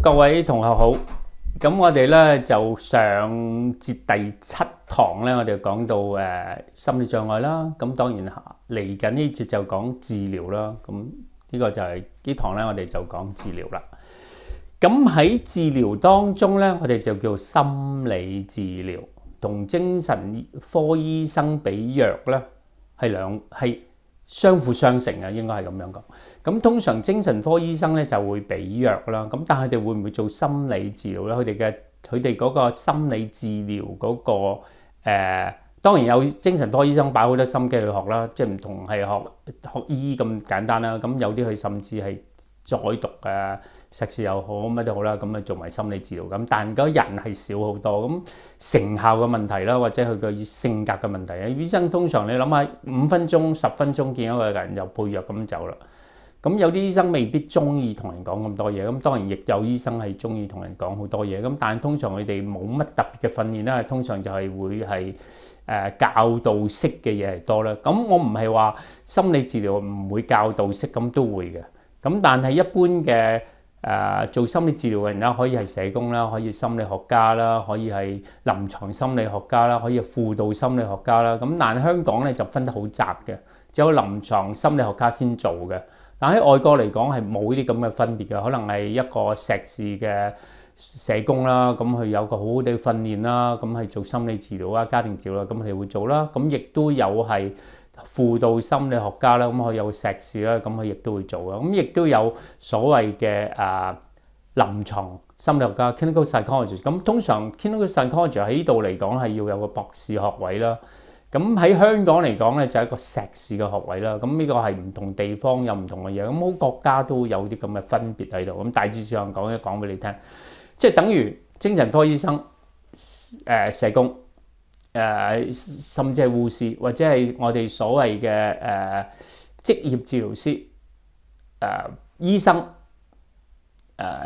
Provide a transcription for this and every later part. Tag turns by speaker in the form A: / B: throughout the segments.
A: 各位同學好，咁我哋咧就上節第7堂咧，我哋講到心理障礙啦。咁當然嚟緊呢節就講治療啦。咁呢個就係呢堂咧，我哋就講治療啦。咁喺治療當中咧，我哋就叫心理治療，同精神科醫生俾藥咧係相輔相成嘅，應該係咁樣講。咁通常精神科醫生咧就會俾藥啦，咁但係佢哋會唔會做心理治療咧？佢哋嗰個心理治療嗰個當然有精神科醫生擺好多心機去學啦，即係唔同係學醫咁簡單啦。咁有啲佢甚至係再讀碩士又好乜都好啦，咁啊做埋心理治療咁，但係嗰人係少好多，咁成效嘅問題啦，或者佢個性格嘅問題啊，醫生通常你諗下5分鐘、10分鐘見一個人就配藥咁走啦。咁有啲醫生未必中意同人講咁多嘢，咁當然亦有醫生係中意同人講好多嘢，咁但係通常佢哋冇乜特別嘅訓練啦，通常就係會係教導式嘅嘢係多啦。咁我唔係話心理治療唔會教導式，咁都會嘅。咁但係一般嘅做心理治療嘅人啦，可以係社工啦，可以心理學家啦，可以係臨床心理學家啦，可以係輔導心理學家啦。咁但係香港咧就分得好窄嘅，只有臨床心理學家先做嘅。但喺外國嚟講係冇呢啲咁嘅分別嘅，可能係一個碩士嘅社工啦，咁佢有個好好嘅訓練啦，咁係做心理治療啊、家庭治療啦，咁佢哋會做啦。咁亦都有係輔導心理學家啦，咁佢有碩士啦，咁佢亦都會做啊。咁亦都有所謂嘅臨床心理學家 clinical psychologist。咁通常 clinical psychologist 喺呢度嚟講係要有個博士學位啦。咁喺香港嚟講咧就係一個碩士嘅學位啦。咁呢個係唔同地方有唔同嘅嘢，咁好國家都有啲咁嘅分別喺度。咁大致上講一講俾你聽，即係等於精神科醫生、社工、甚至係護士或者係我哋所謂嘅職業治療師、醫生、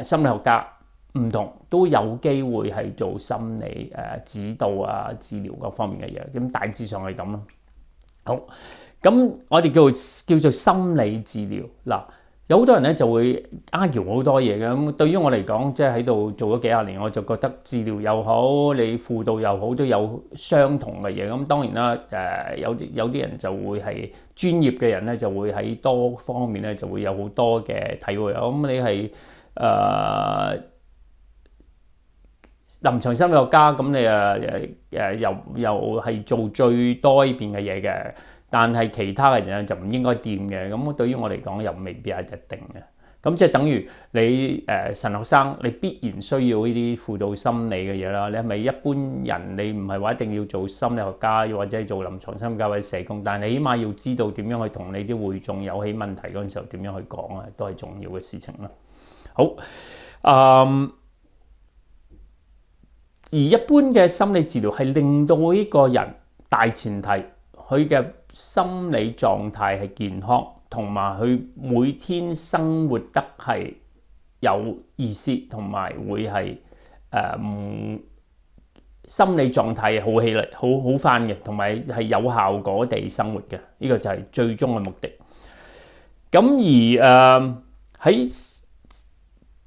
A: 心理學家。唔同都有機會係做心理指導啊、治療嗰方面嘅嘢，咁大致上係咁咯。好，咁我哋叫做心理治療嗱，有好多人咧就會 argue 好多嘢嘅。咁對於我嚟講，即係喺度做咗幾廿年，我就覺得治療又好，你輔導又好，都有相同嘅嘢。咁當然啦，有啲人就會係專業嘅人咧，就會喺多方面咧就會有好多嘅體會。咁你係臨床心理學家，咁你又係做最多呢邊嘅嘢嘅，但係其他嘅人就唔應該掂嘅。咁對於我嚟講又未必係一定嘅。咁即係等於你神學生，你必然需要呢啲輔導心理嘅嘢啦。你係咪一般人？你唔係話一定要做心理學家，又或者係做臨床心理學家或者社工，但係你起碼要知道點樣去同你啲會眾有起問題嗰陣時候點樣去講啊，都係重要嘅事情啦。好，而一般嘅心理治療係令到呢個人大前提，佢嘅心理狀態係健康，同埋佢每天生活得係有意思，同埋會係心理狀態好起嚟、好翻嘅，同埋係有效果地生活嘅。呢個就係最終嘅目的。咁而喺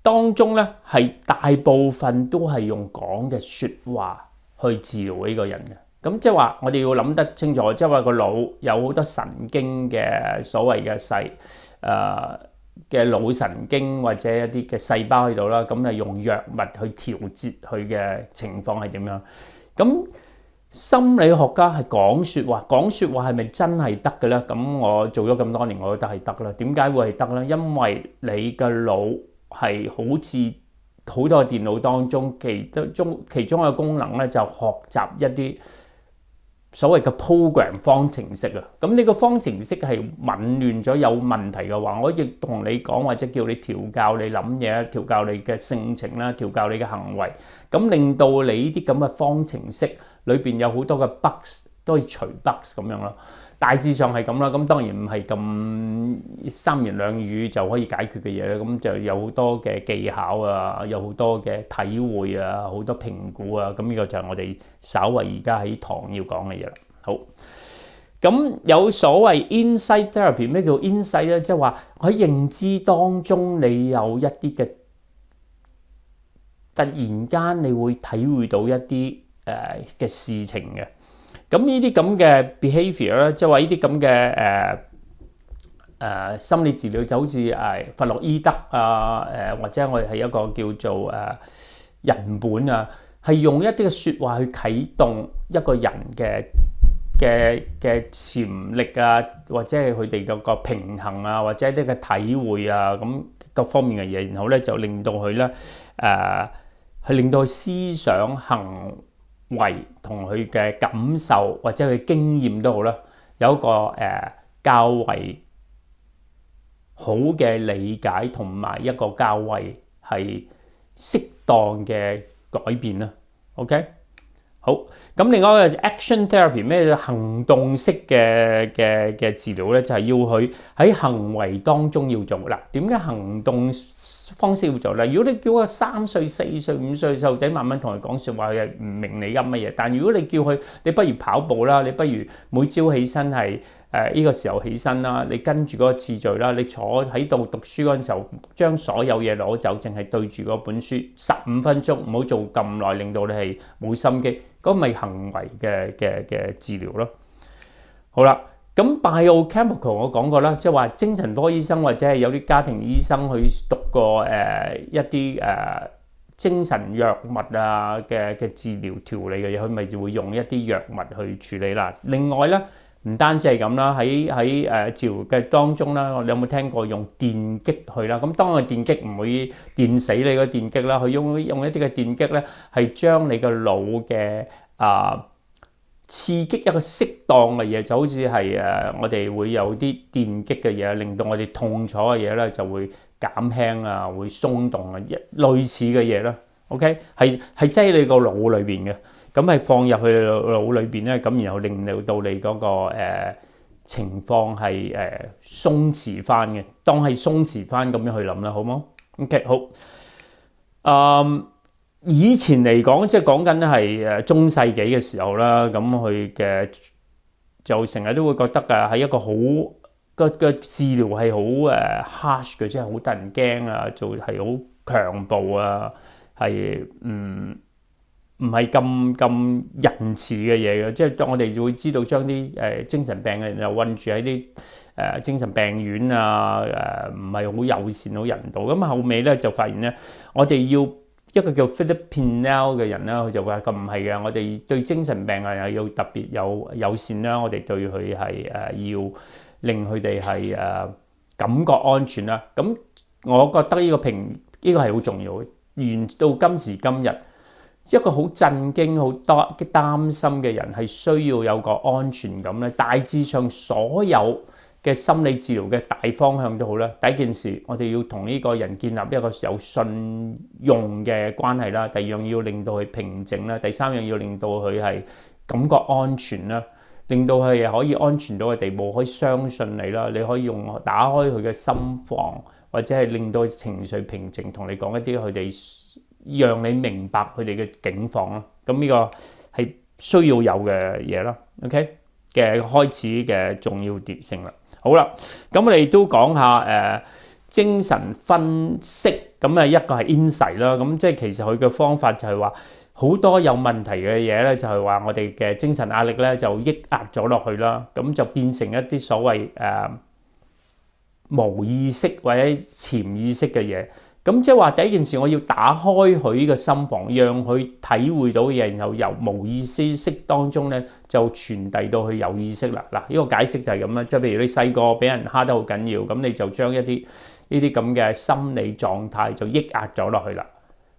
A: 當中咧，係大部分都係用講嘅説話去治療呢個人嘅。咁即係話，我哋要諗得清楚，即係話個腦有好多神經嘅所謂嘅嘅腦神經或者一啲嘅細胞喺度啦。咁係用藥物去調節佢嘅情況係點樣？咁心理學家係講説話，講説話係咪真係得嘅咧？咁我做咗咁多年，我覺得係得啦。點解會係得咧？因為你嘅腦係好似好多電腦當中其中一個功能咧，就學習一啲所謂嘅 program 方程式啊。咁呢個方程式係紊亂咗有問題嘅話，我亦同你講，或者叫你調教你諗嘢，調教你嘅性情啦，調教你嘅行為，咁令到你呢啲咁嘅方程式裏邊有好多嘅 bugs 都可以除 bugs 咁樣咯。大致上係咁啦，咁當然唔係咁三言兩語就可以解決嘅嘢咧，咁就有好多嘅技巧啊，有好多嘅體會啊，好多評估啊，咁呢個就係我哋稍為而家喺堂要講嘅嘢啦。好，咁有所謂 insight therapy， 咩叫 insight 咧？即係話喺認知當中，你有一啲嘅突然間，你會體會到一啲嘅事情嘅。咁呢啲咁嘅 behaviour 咧，即係話呢啲咁嘅心理治療就好似弗洛伊德啊，或者我哋係一個叫做人本啊，係用一啲嘅説話去啟動一個人嘅潛力啊，或者係佢哋個平衡啊，或者一啲嘅體會啊，咁各方面嘅嘢，然後咧就令到佢咧係令到佢思想行為同佢嘅感受或者佢經驗都好啦，有一個較為好嘅理解同埋一個較為係適當嘅改變啦。OK， 好，咁另外一個 action therapy 咩行動式嘅治療咧，就係要佢喺行為當中要做啦。點解行動方式要做咧？如果你叫個3歲、4歲、5歲細路仔慢慢同佢講説話，佢唔明你噏乜嘢。但如果你叫佢，你不如跑步啦，你不如每朝起身係呢個時候起身啦，你跟住嗰個次序啦，你坐喺度讀書嗰陣時候，將所有嘢攞走，淨係對住嗰本書15分鐘，唔好做咁耐，令到你係冇心機。嗰咪行為嘅治療咯。好啦，咁 biochemical 我講過啦，即係話精神科醫生或者係有啲家庭醫生去讀過一啲精神藥物啊嘅治療調理嘅嘢，佢咪就會用一啲藥物去處理啦。另外咧，唔單止係咁啦，喺治療嘅當中啦，你有冇聽過用電擊去啦？咁當然電擊唔會電死你個電擊啦，佢用一啲嘅電擊咧，係將你個腦嘅刺激一個適當嘅嘢，就好似係我哋會有啲電擊嘅嘢，令到我哋痛楚嘅嘢咧就會減輕啊，會鬆動啊，類似嘅嘢啦。OK， 係擠你個腦裏邊嘅。咁係放入去腦裏邊咧，咁然後令到你嗰個情況係鬆弛翻嘅，當係鬆弛翻咁樣去諗啦，好冇 ？OK， 好。以前嚟講，即係講緊係中世紀嘅時候啦，咁佢嘅就成日都會覺得係一個好嘅治療係好harsh 嘅，即係好得人驚啊，做係好強暴啊，係唔係咁仁慈嘅嘢嘅，即係我哋就會知道將啲精神病嘅人又韞住喺啲精神病院啊，唔係好友善、好人道。咁後尾咧就發現咧，我哋要一個叫 Philip Pinel 嘅人啦，佢就話咁唔係嘅，我哋對精神病人又要特別有友善啦，我哋對佢係要令佢哋係感覺安全啦。咁我覺得呢個係好重要嘅，沿到今時今日。一個好震驚、好多擔心嘅人係需要有個安全感咧。大致上所有嘅心理治療嘅大方向都好啦。第一件事，我哋要同呢個人建立一個有信用嘅關係啦。第二樣要令到佢平靜啦。第三樣要令到佢係感覺安全啦，令到佢可以安全到嘅地步，可以相信你啦。你可以用打開佢嘅心房，或者係令到佢情緒平靜，同你講一啲佢哋。讓你明白佢哋嘅境況咯，咁呢個係需要有嘅嘢咯。OK 嘅開始嘅重要性啦。好啦，咁我哋都講下精神分析，咁一個係 insight 啦。咁即係其實佢嘅方法就係話好多有問題嘅嘢咧，就係話我哋嘅精神壓力咧就抑壓咗落去啦，咁就變成一啲所謂無意識或者潛意識嘅嘢。咁即係話第一件事，我要打開佢嘅心房，讓佢體會到嘢，然後由無意識當中咧就傳遞到去有意識啦。嗱，呢個解釋就係咁啦。即係譬如你細個俾人蝦得好緊要，咁你就將一啲呢啲咁嘅心理狀態就抑壓咗落去啦。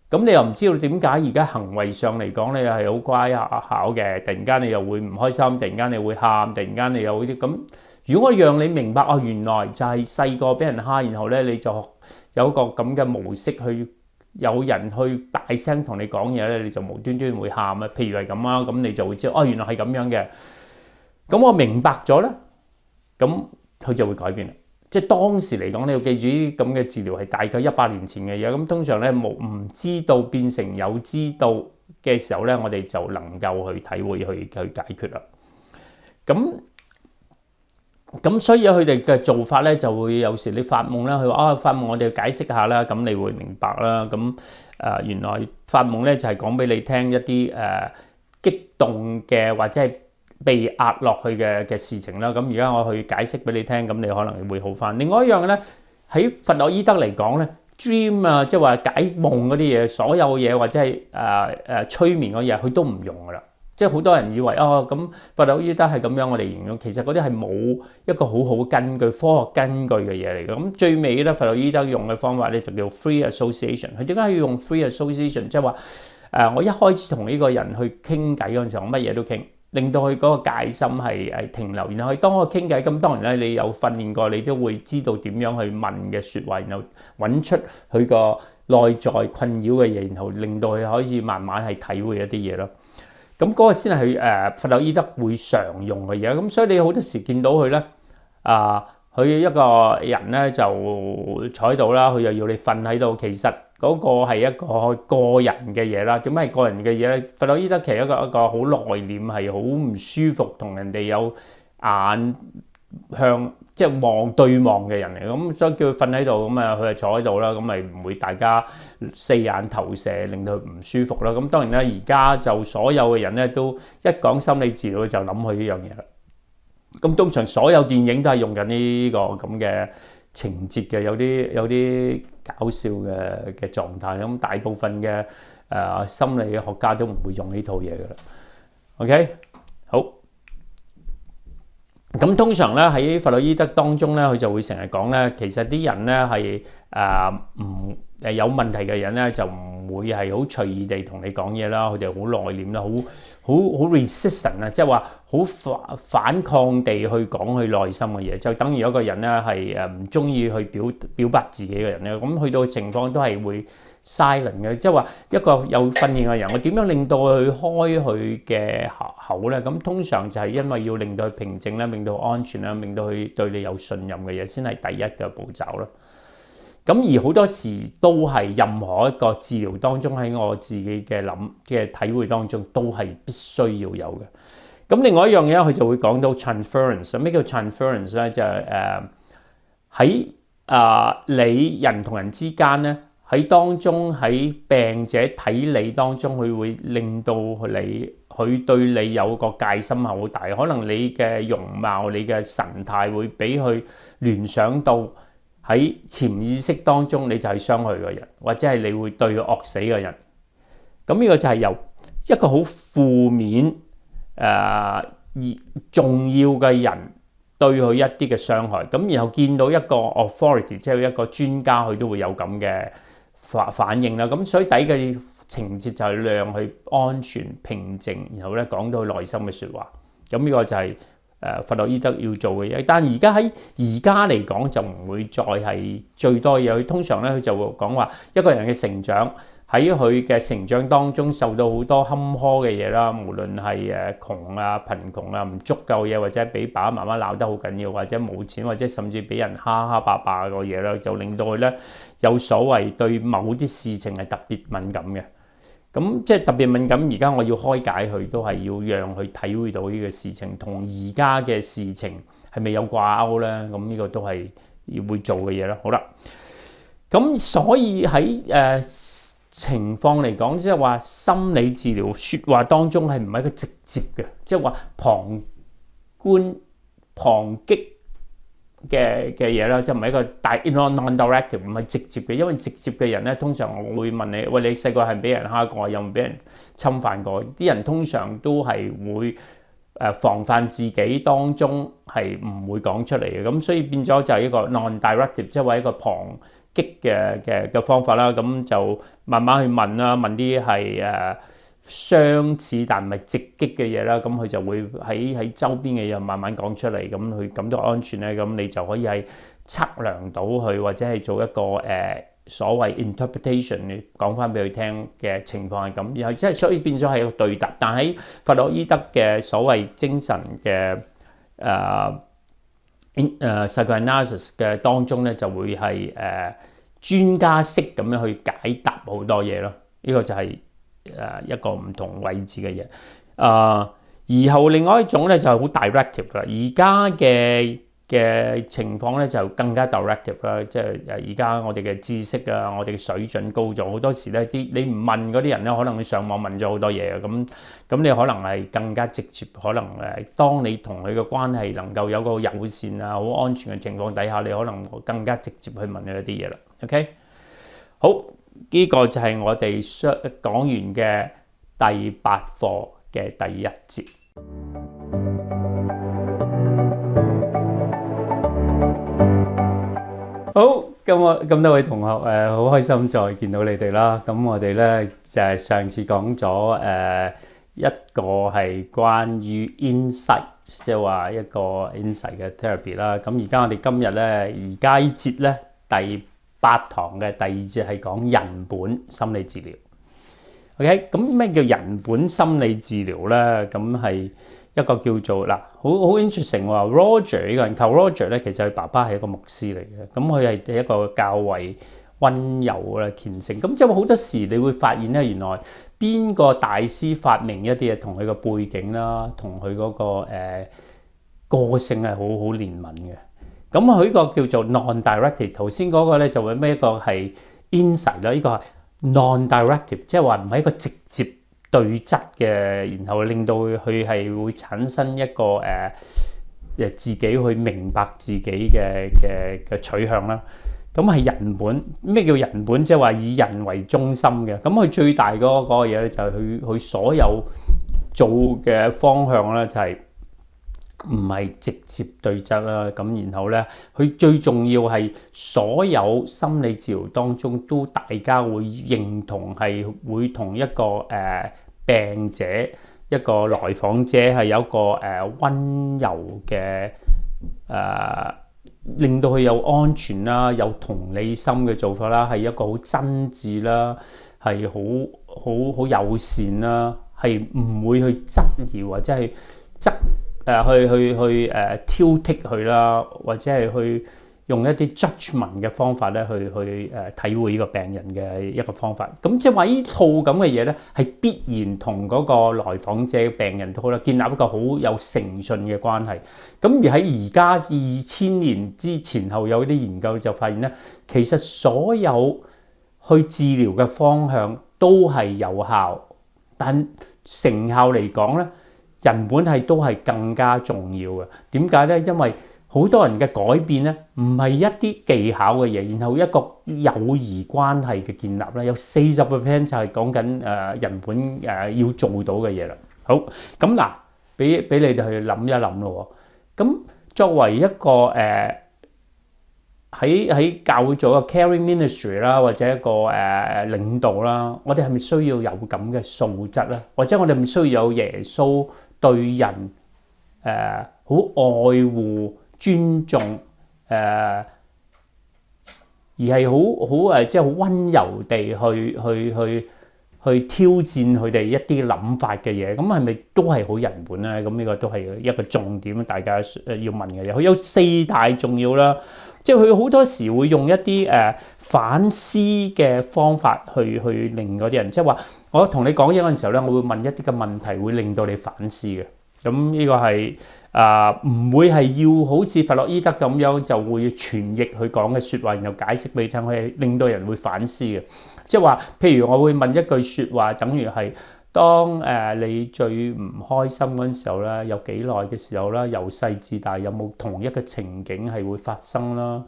A: 咁你又唔知道點解而家行為上嚟講，你又係好乖巧嘅，突然間你又會唔開心，突然間你會喊，突然間你有啲咁。如果我讓你明白哦，原來就係細個俾人蝦，然後咧你就有一個咁嘅模式去有人去大聲同你講嘢咧，你就無端端會喊啊。譬如係咁啊，咁你就會知道哦，原來係咁樣嘅。咁我明白咗咧，咁佢就會改變啦。即係當時嚟講，你要記住呢啲咁嘅治療係大概100年前嘅嘢。咁通常咧唔知道變成有知道嘅時候咧，我哋就能夠去體會去解決啦。咁咁所以佢哋嘅做法咧就會有時你發夢啦，佢話發夢我哋要解釋下啦，咁你會明白啦。咁原來發夢咧就係講俾你聽一啲激動嘅或者係被壓落去嘅事情啦。咁而家我去解釋俾你聽，咁你可能會好翻。另外一樣咧喺弗洛伊德嚟講咧 ，dream 啊，即係話解夢嗰啲嘢，所有嘢或者係催眠嗰嘢，佢都唔用噶啦。即係好多人以為咁弗洛伊德係咁樣，我哋形容其實嗰啲係冇一個好好根據、科學根據嘅嘢嚟嘅。咁最尾咧，弗洛伊德用嘅方法咧就叫 free association。佢點解要用 free association？ 即係話我一開始同呢個人去傾偈嗰陣時候，我乜嘢都傾，令到佢嗰個戒心係停留。然後佢當我傾偈，咁當然咧，你有訓練過，你都會知道點樣去問嘅説話，然後揾出佢個內在困擾嘅嘢，然後令到佢可以慢慢係體會一啲嘢咯。咁嗰個先係弗洛伊德會常用嘅嘢，咁所以你好多時見到佢咧，佢一個人咧就坐喺度啦，佢又要你瞓喺度，其實嗰個係一個人嘅嘢啦。點解係個人嘅嘢咧？弗洛伊德其實一個好內斂，係好唔舒服，同人哋有眼向即係對望嘅人嚟，咁所以叫佢瞓喺度，咁佢就坐喺度啦，咁咪唔會大家四眼投射，令到佢唔舒服啦。咁當然啦，而家就所有嘅人咧都一講心理治療就諗佢呢樣嘢啦。咁通常所有電影都係用緊呢個咁嘅情節嘅，有啲搞笑嘅狀態。咁大部分嘅心理學家都唔會用呢套嘢噶啦。OK， 好。咁通常咧喺弗洛伊德當中咧，佢就會成日講咧，其實啲人咧係有問題嘅人咧，就唔會係好隨意地同你講嘢啦，佢哋好內斂啦，好 resistant 啊，即係話好反抗地去講佢內心嘅嘢，就等於一個人咧係唔中意去表白自己嘅人咧，咁去到情況都係會 silent 嘅，即係話一個有訓練嘅人，我點樣令到佢開佢嘅口咧？咁通常就係因為要令到佢平靜啦，令到安全啦，令到佢對你有信任嘅嘢，先係第一嘅步驟咯。咁而好多時都係任何一個治療當中，喺我自己嘅體會當中，都係必須要有嘅。咁另外一樣嘢，佢就會講到 transference。咩叫 transference 咧？就係喺你人同人之間咧。喺當中喺病者睇你當中，佢會令到佢對你有個戒心係好大，可能你嘅容貌、你嘅神態會俾佢聯想到喺潛意識當中你就係傷害嘅人，或者係你會對佢惡死嘅人。咁呢個就係由一個好負面而重要嘅人對佢一啲嘅傷害。咁然後見到一個 authority， 即係一個專家，佢都會有咁嘅反應啦，咁所以第一個情節就係讓佢安全平靜，然後咧講到佢內心嘅説話。咁呢個就係弗洛伊德要做嘅嘢。但係而家嚟講就唔會再係最多嘢。佢通常咧佢就會講話一個人嘅成長喺佢嘅成長當中受到好多坎坷嘅嘢啦，無論係窮啊、貧窮啊、唔足夠嘢，或者俾爸爸媽媽鬧得好緊要，或者冇錢，或者甚至俾人蝦霸個嘢啦，就令到佢咧有所謂對某啲事情係特別敏感嘅。咁即係特別敏感，而家我要開解佢，都係要讓佢體會到呢個事情同而家嘅事情係咪有掛鈎咧？咁呢個都係要會做嘅嘢啦。好啦，咁所以喺情況嚟講，即係話心理治療説話當中係唔係一個直接嘅，即係話旁擊嘅嘢啦，即係唔係一個non-directive， 唔係直接嘅。因為直接嘅人咧，通常我會問你：喂，你細個係俾人蝦過，有冇俾人侵犯過？啲人通常都係會防範自己當中係唔會講出嚟嘅。咁所以變咗就係一個 non-directive， 即係話一個旁擊嘅方法啦。咁就慢慢去問啦，問啲係相似但唔係直擊嘅嘢啦，咁佢就會喺周邊嘅嘢慢慢講出嚟，咁佢感到安全咧，咁你就可以係測量到佢，或者係做一個所謂 interpretation， 你講翻俾佢聽嘅情況係咁，然後即係所以變咗係一個對答。但喺弗洛伊德嘅所謂精神嘅psychoanalysis 嘅當中咧，就會係專家式咁樣去解答好多嘢咯。呢個就係一個唔同位置嘅嘢。而後另外一種咧就係好 directive 啦。而家嘅嘅情況咧就更加 directive 啦，即係而家我哋嘅知識啊，我哋嘅水準高咗，好多時咧你唔問嗰啲人咧，可能你上網問咗好多嘢啊，咁你可能係更加直接，可能當你同佢嘅關係能夠有個友善啊、好安全嘅情況底下，你可能更加直接去問佢一啲嘢啦。OK， 好，呢個就係我哋講完嘅第8課嘅第1節。好，咁多位同學好開心再見到你哋啦。咁我哋咧就係上次講咗一個係關於 insight， 即係話一個 insight 嘅 therapy 啦。咁而家我哋今日咧而家呢節咧第8堂嘅第2節係講人本心理治療。OK， 咁咩叫人本心理治療咧？咁係一個叫做好 interesting 喎。Roger 呢個人，Roger 咧，其實佢爸爸係一個牧師嚟嘅，咁佢係一個較為溫柔啦、虔誠。咁即係好多時你會發現咧，原來邊個大師發明一啲嘢，同佢個背景啦，同佢嗰個個性係好連紋嘅。咁佢呢個叫做 non-directed， 頭先嗰個咧就會咩一個係 insight 啦，呢個係 non-directive， 即係話唔係一個直接對質嘅，然後令到佢係會產生一個自己去明白自己嘅取向啦。咁係人本，咩叫人本？即係話以人為中心嘅。咁佢最大嗰個嘢咧就係佢所有做嘅方向咧就係唔係直接對質啦。咁然後咧，佢最重要係所有心理治療當中都大家會認同係會同一個病者一個來訪者係有一個溫柔嘅令到佢有安全啦，有同理心嘅做法啦，係一個好真摯啦，係好友善啦，係唔會去質疑或者係去挑剔佢啦，或者係去用一啲 judgment 嘅方法咧去體會呢個病人嘅一個方法。咁即係話呢套咁嘅嘢咧，係必然同嗰個來訪者病人都好啦，建立一個好有誠信嘅關係。咁而喺而家2000年之前後有啲研究就發現咧，其實所有去治療嘅方向都係有效，但成效嚟講咧，人本係都係更加重要嘅。點解咧？因為好多人嘅改變咧，唔係一啲技巧嘅嘢，然後一個友誼關係嘅建立咧，有40% 就係講緊人本要做到嘅嘢啦。好，咁俾你哋去諗一諗咯。咁作為一個喺教會做一個 caring ministry 啦，或者一個領導啦，我哋係咪需要有咁嘅素質咧？或者我哋係咪需要有耶穌對人好愛護、尊重而係好即係好溫柔地去挑戰佢哋一啲諗法嘅嘢，咁係咪都係好人本咧？咁呢個都係一個重點，大家要問嘅嘢。佢有4大重要啦，即係佢好多時會用一啲反思嘅方法去令嗰啲人，即係話我同你講嘢嗰陣時候咧，我會問一啲嘅問題，會令到你反思嘅。咁呢個係唔會係要好似弗洛伊德咁樣就會傳譯佢講嘅説話，然後解釋俾你聽，佢係令到人會反思嘅。即係話，譬如我會問一句説話，等於係當你最唔開心嗰陣時候咧，有幾耐嘅時候啦，由細至大有冇同一個情景係會發生啦？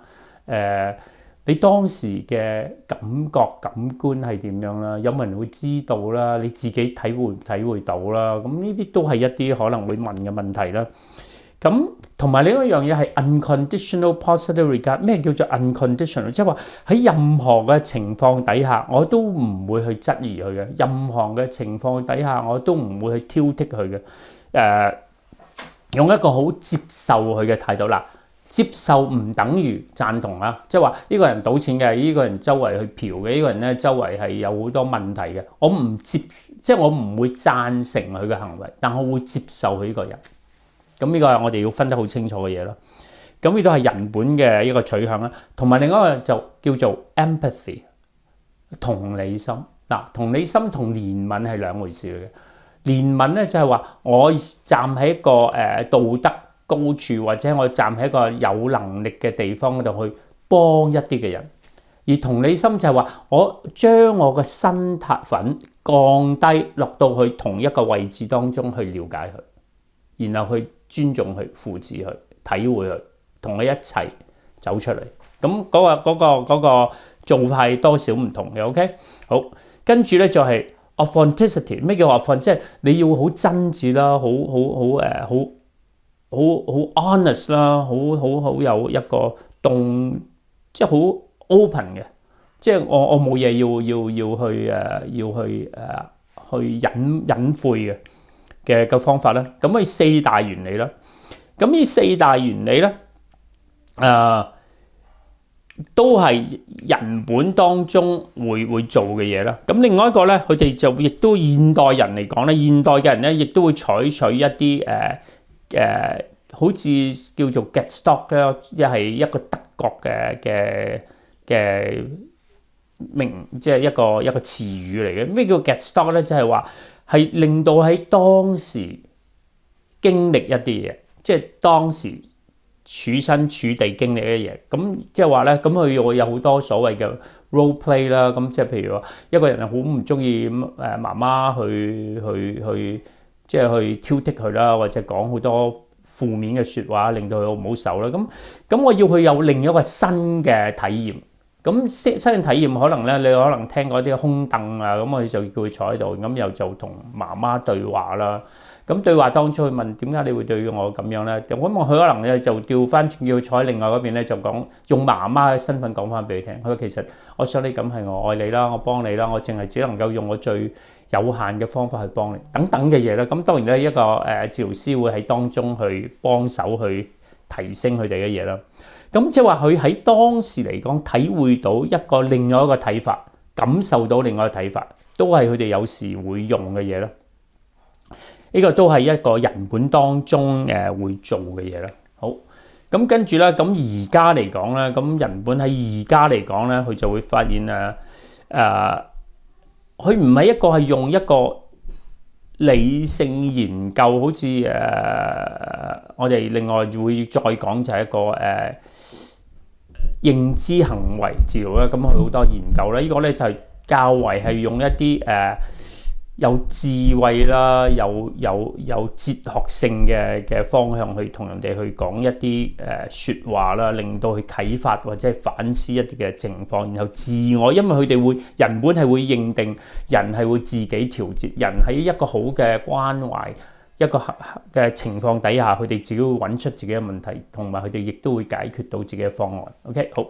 A: 你當時嘅感覺感官係點樣啦？有冇人會知道啦？你自己體會到啦？咁呢啲都係一啲可能會問嘅問題啦。咁同埋另一樣嘢係 unconditional positive regard。咩叫做 unconditional？ 即係話喺任何嘅情況底下，我都唔會去質疑佢嘅。任何嘅情況底下，我都唔會去挑剔佢嘅。用一個好接受佢嘅態度啦。接受唔等於贊同啊！即係話呢個人賭錢嘅，呢個人周圍去嫖嘅，呢個人咧周圍係有好多問題嘅。我唔會贊成佢嘅行為，但我會接受佢呢個人。咁呢個係我哋要分得好清楚嘅嘢咯。咁呢都係人本嘅一個取向啦。同埋另外一個就叫做 empathy， 同理心。同理心同憐憫係兩回事嚟嘅。憐憫咧就係話我站喺一個道德高處，或者我站喺一個有能力嘅地方度去幫一啲嘅人。而同理心就係話，我將我嘅身份降低落到去同一個位置當中去了解佢，然後去尊重佢、扶持佢、體會佢，同佢一齊走出嚟。咁嗰個做法係多少唔同嘅。OK， 好，跟住咧就係 authenticity。咩叫 authenticity？ 即係你要好真摯啦，好 honest 啦，好有一個即係好 open 嘅，即係我冇嘢去隱晦嘅方法啦。咁佢四大原理啦。咁呢四大原理咧，都係人本當中會做嘅嘢啦。咁另外一個咧，佢哋就亦都現代人嚟講咧，現代嘅人咧亦都會採取一啲好似叫做 get stock 咧，即係一個德國嘅即係一個詞語嚟嘅。咩叫 get stock 咧？就係話係令到喺當時經歷一啲嘢，即係當時處身處地經歷嘅嘢。咁即係話咧，咁佢會有好多所謂嘅 role play 啦。咁即係譬如話，一個人係好唔中意媽媽去即係去挑剔佢啦，或者講好多負面嘅説話，令到佢好唔好受啦。咁我要佢有另一個新嘅體驗。咁新嘅體驗可能咧，你可能聽過啲空凳啊，咁我就叫佢坐喺度，咁又就同媽媽對話啦。咁對話當中去問點解你會對我咁樣咧？咁佢可能咧就調翻轉叫佢坐喺另外嗰邊咧，就講用媽媽嘅身份講翻俾佢聽。佢話其實我想你咁係我愛你啦，我幫你啦，我淨係只能夠用我最有限嘅方法去幫你等等嘅嘢啦。咁當然咧，一個治療師會喺當中去幫手去提升佢哋嘅嘢啦。咁即係話佢喺當時嚟講體會到另外一個睇法，感受到另外一個睇法，都係佢哋有時會用嘅嘢啦。呢個都係一個人本當中會做嘅嘢啦。好，咁跟住咧，咁而家嚟講咧，咁人本喺而家嚟講咧，佢就會發現佢唔係一個係用一個理性研究，好似我哋另外會再講就係一個認知行為治療啦。咁佢好多研究咧，呢個咧就係較為係用一啲有智慧啦，有哲學性嘅方向去同人哋去講一啲説話啦，令到佢啟發或者係反思一啲嘅情況，然後自我，因為佢哋人本係會認定人係會自己調節，人喺一個好嘅關懷一個嘅情況底下，佢哋自己會揾出自己嘅問題，同埋佢哋亦都會解決到自己嘅方案。OK， 好，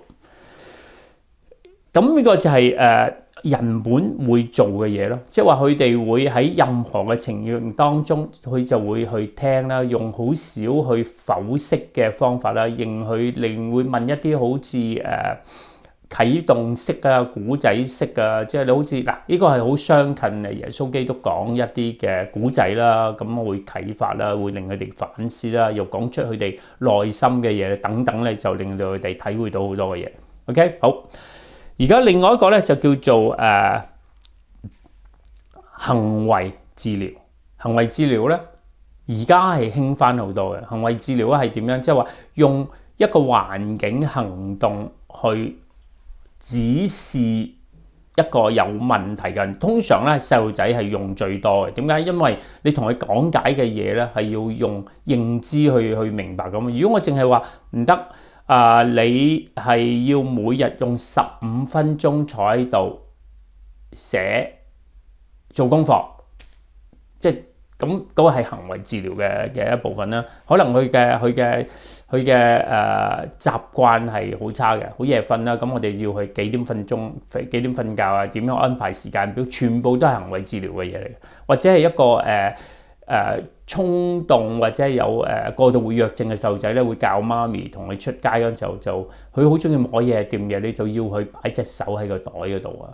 A: 咁呢個就係人本會做嘅嘢咯，即係話佢哋會喺任何嘅情形當中，佢就會去聽啦，用好少去剖析嘅方法啦，令會問一啲好似啟動式啊、古仔式啊，即係你好似嗱，呢個係好相近嘅耶穌基督講一啲嘅古仔啦，咁會啟發啦，會令佢哋反思啦，又講出佢哋內心嘅嘢等等咧，就令到佢哋體會到好多嘅嘢。OK， 好。而家另外一個咧就叫做行為治療。行為治療咧而家係興翻好多嘅。行為治療咧係點樣？即係話用一個環境行動去指示一個有問題嘅人。通常咧細路仔係用最多嘅。點解？因為你同佢講解嘅嘢咧係要用認知去明白咁。如果我淨係話唔得。你係要每日用15分鐘坐喺度寫做功課，即係咁嗰個係行為治療嘅一部分啦。可能佢嘅習慣係好差嘅，好夜瞓啦。咁我哋要去幾點瞓覺啊？點樣安排時間表？全部都係行為治療嘅嘢嚟嘅，或者係一個衝動或者有過度活躍症嘅細路仔咧，會教媽咪同佢出街嗰陣時候就佢好中意摸嘢掂嘢，你就要佢擺隻手喺個袋嗰度啊。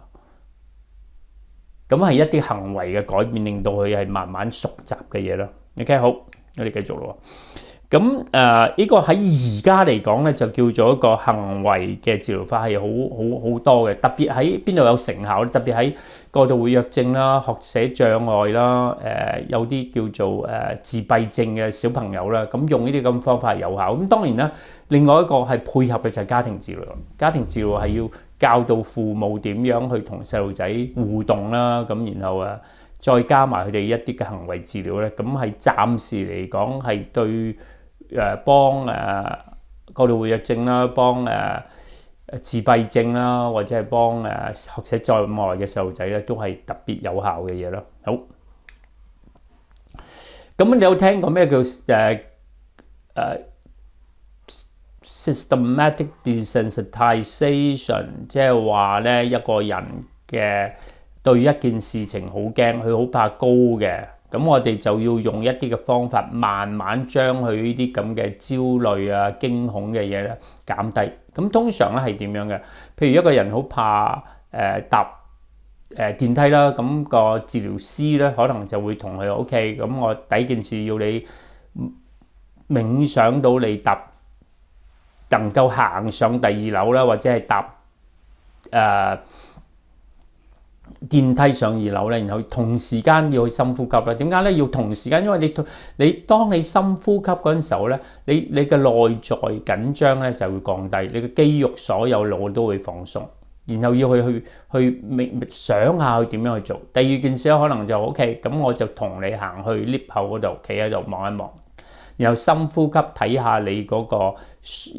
A: 咁係一啲行為嘅改變，令到佢係慢慢熟習嘅嘢咯。OK， 好，我哋繼續咯。咁呢個喺而家嚟講咧，就叫做一個行為嘅治療法係好多嘅，特別喺邊度有成效咧？特別喺過度活躍症啦、學寫障礙啦、有啲叫做自閉症嘅小朋友啦，咁用呢啲咁方法係有效。咁當然啦，另外一個係配合嘅就係家庭治療。家庭治療係要教導父母點樣去同細路仔互動啦，咁然後再加埋佢哋一啲嘅行為治療咧，咁係暫時嚟講係對幫過度活躍症啦，幫自閉症啦，或者係幫學寫障礙嘅細路仔咧，都係特別有效嘅嘢咯。好，咁你有聽過咩叫systematic desensitization？ 即係話咧，一個人嘅對一件事情好驚，佢好怕高嘅。咁我哋就要用一啲嘅方法，慢慢將佢呢啲咁嘅焦慮啊、驚恐嘅嘢咧減低。咁通常咧係點樣嘅？譬如一個人好怕搭電梯啦，咁個治療師咧可能就會同佢 OK，咁我第一件事要你冥想到你能夠行上第二樓啦，或者係搭電梯上二樓咧，然後同時間要去深呼吸啦。點解咧？要同時間，因為你當你深呼吸嗰陣時候咧，你嘅內在緊張咧就會降低，你嘅肌肉所有腦都會放鬆。然後要去想下去點樣去做。第二件事可能就 OK，咁我就同你行去 lift 口嗰度，企喺度望一望，然後深呼吸睇下你嗰個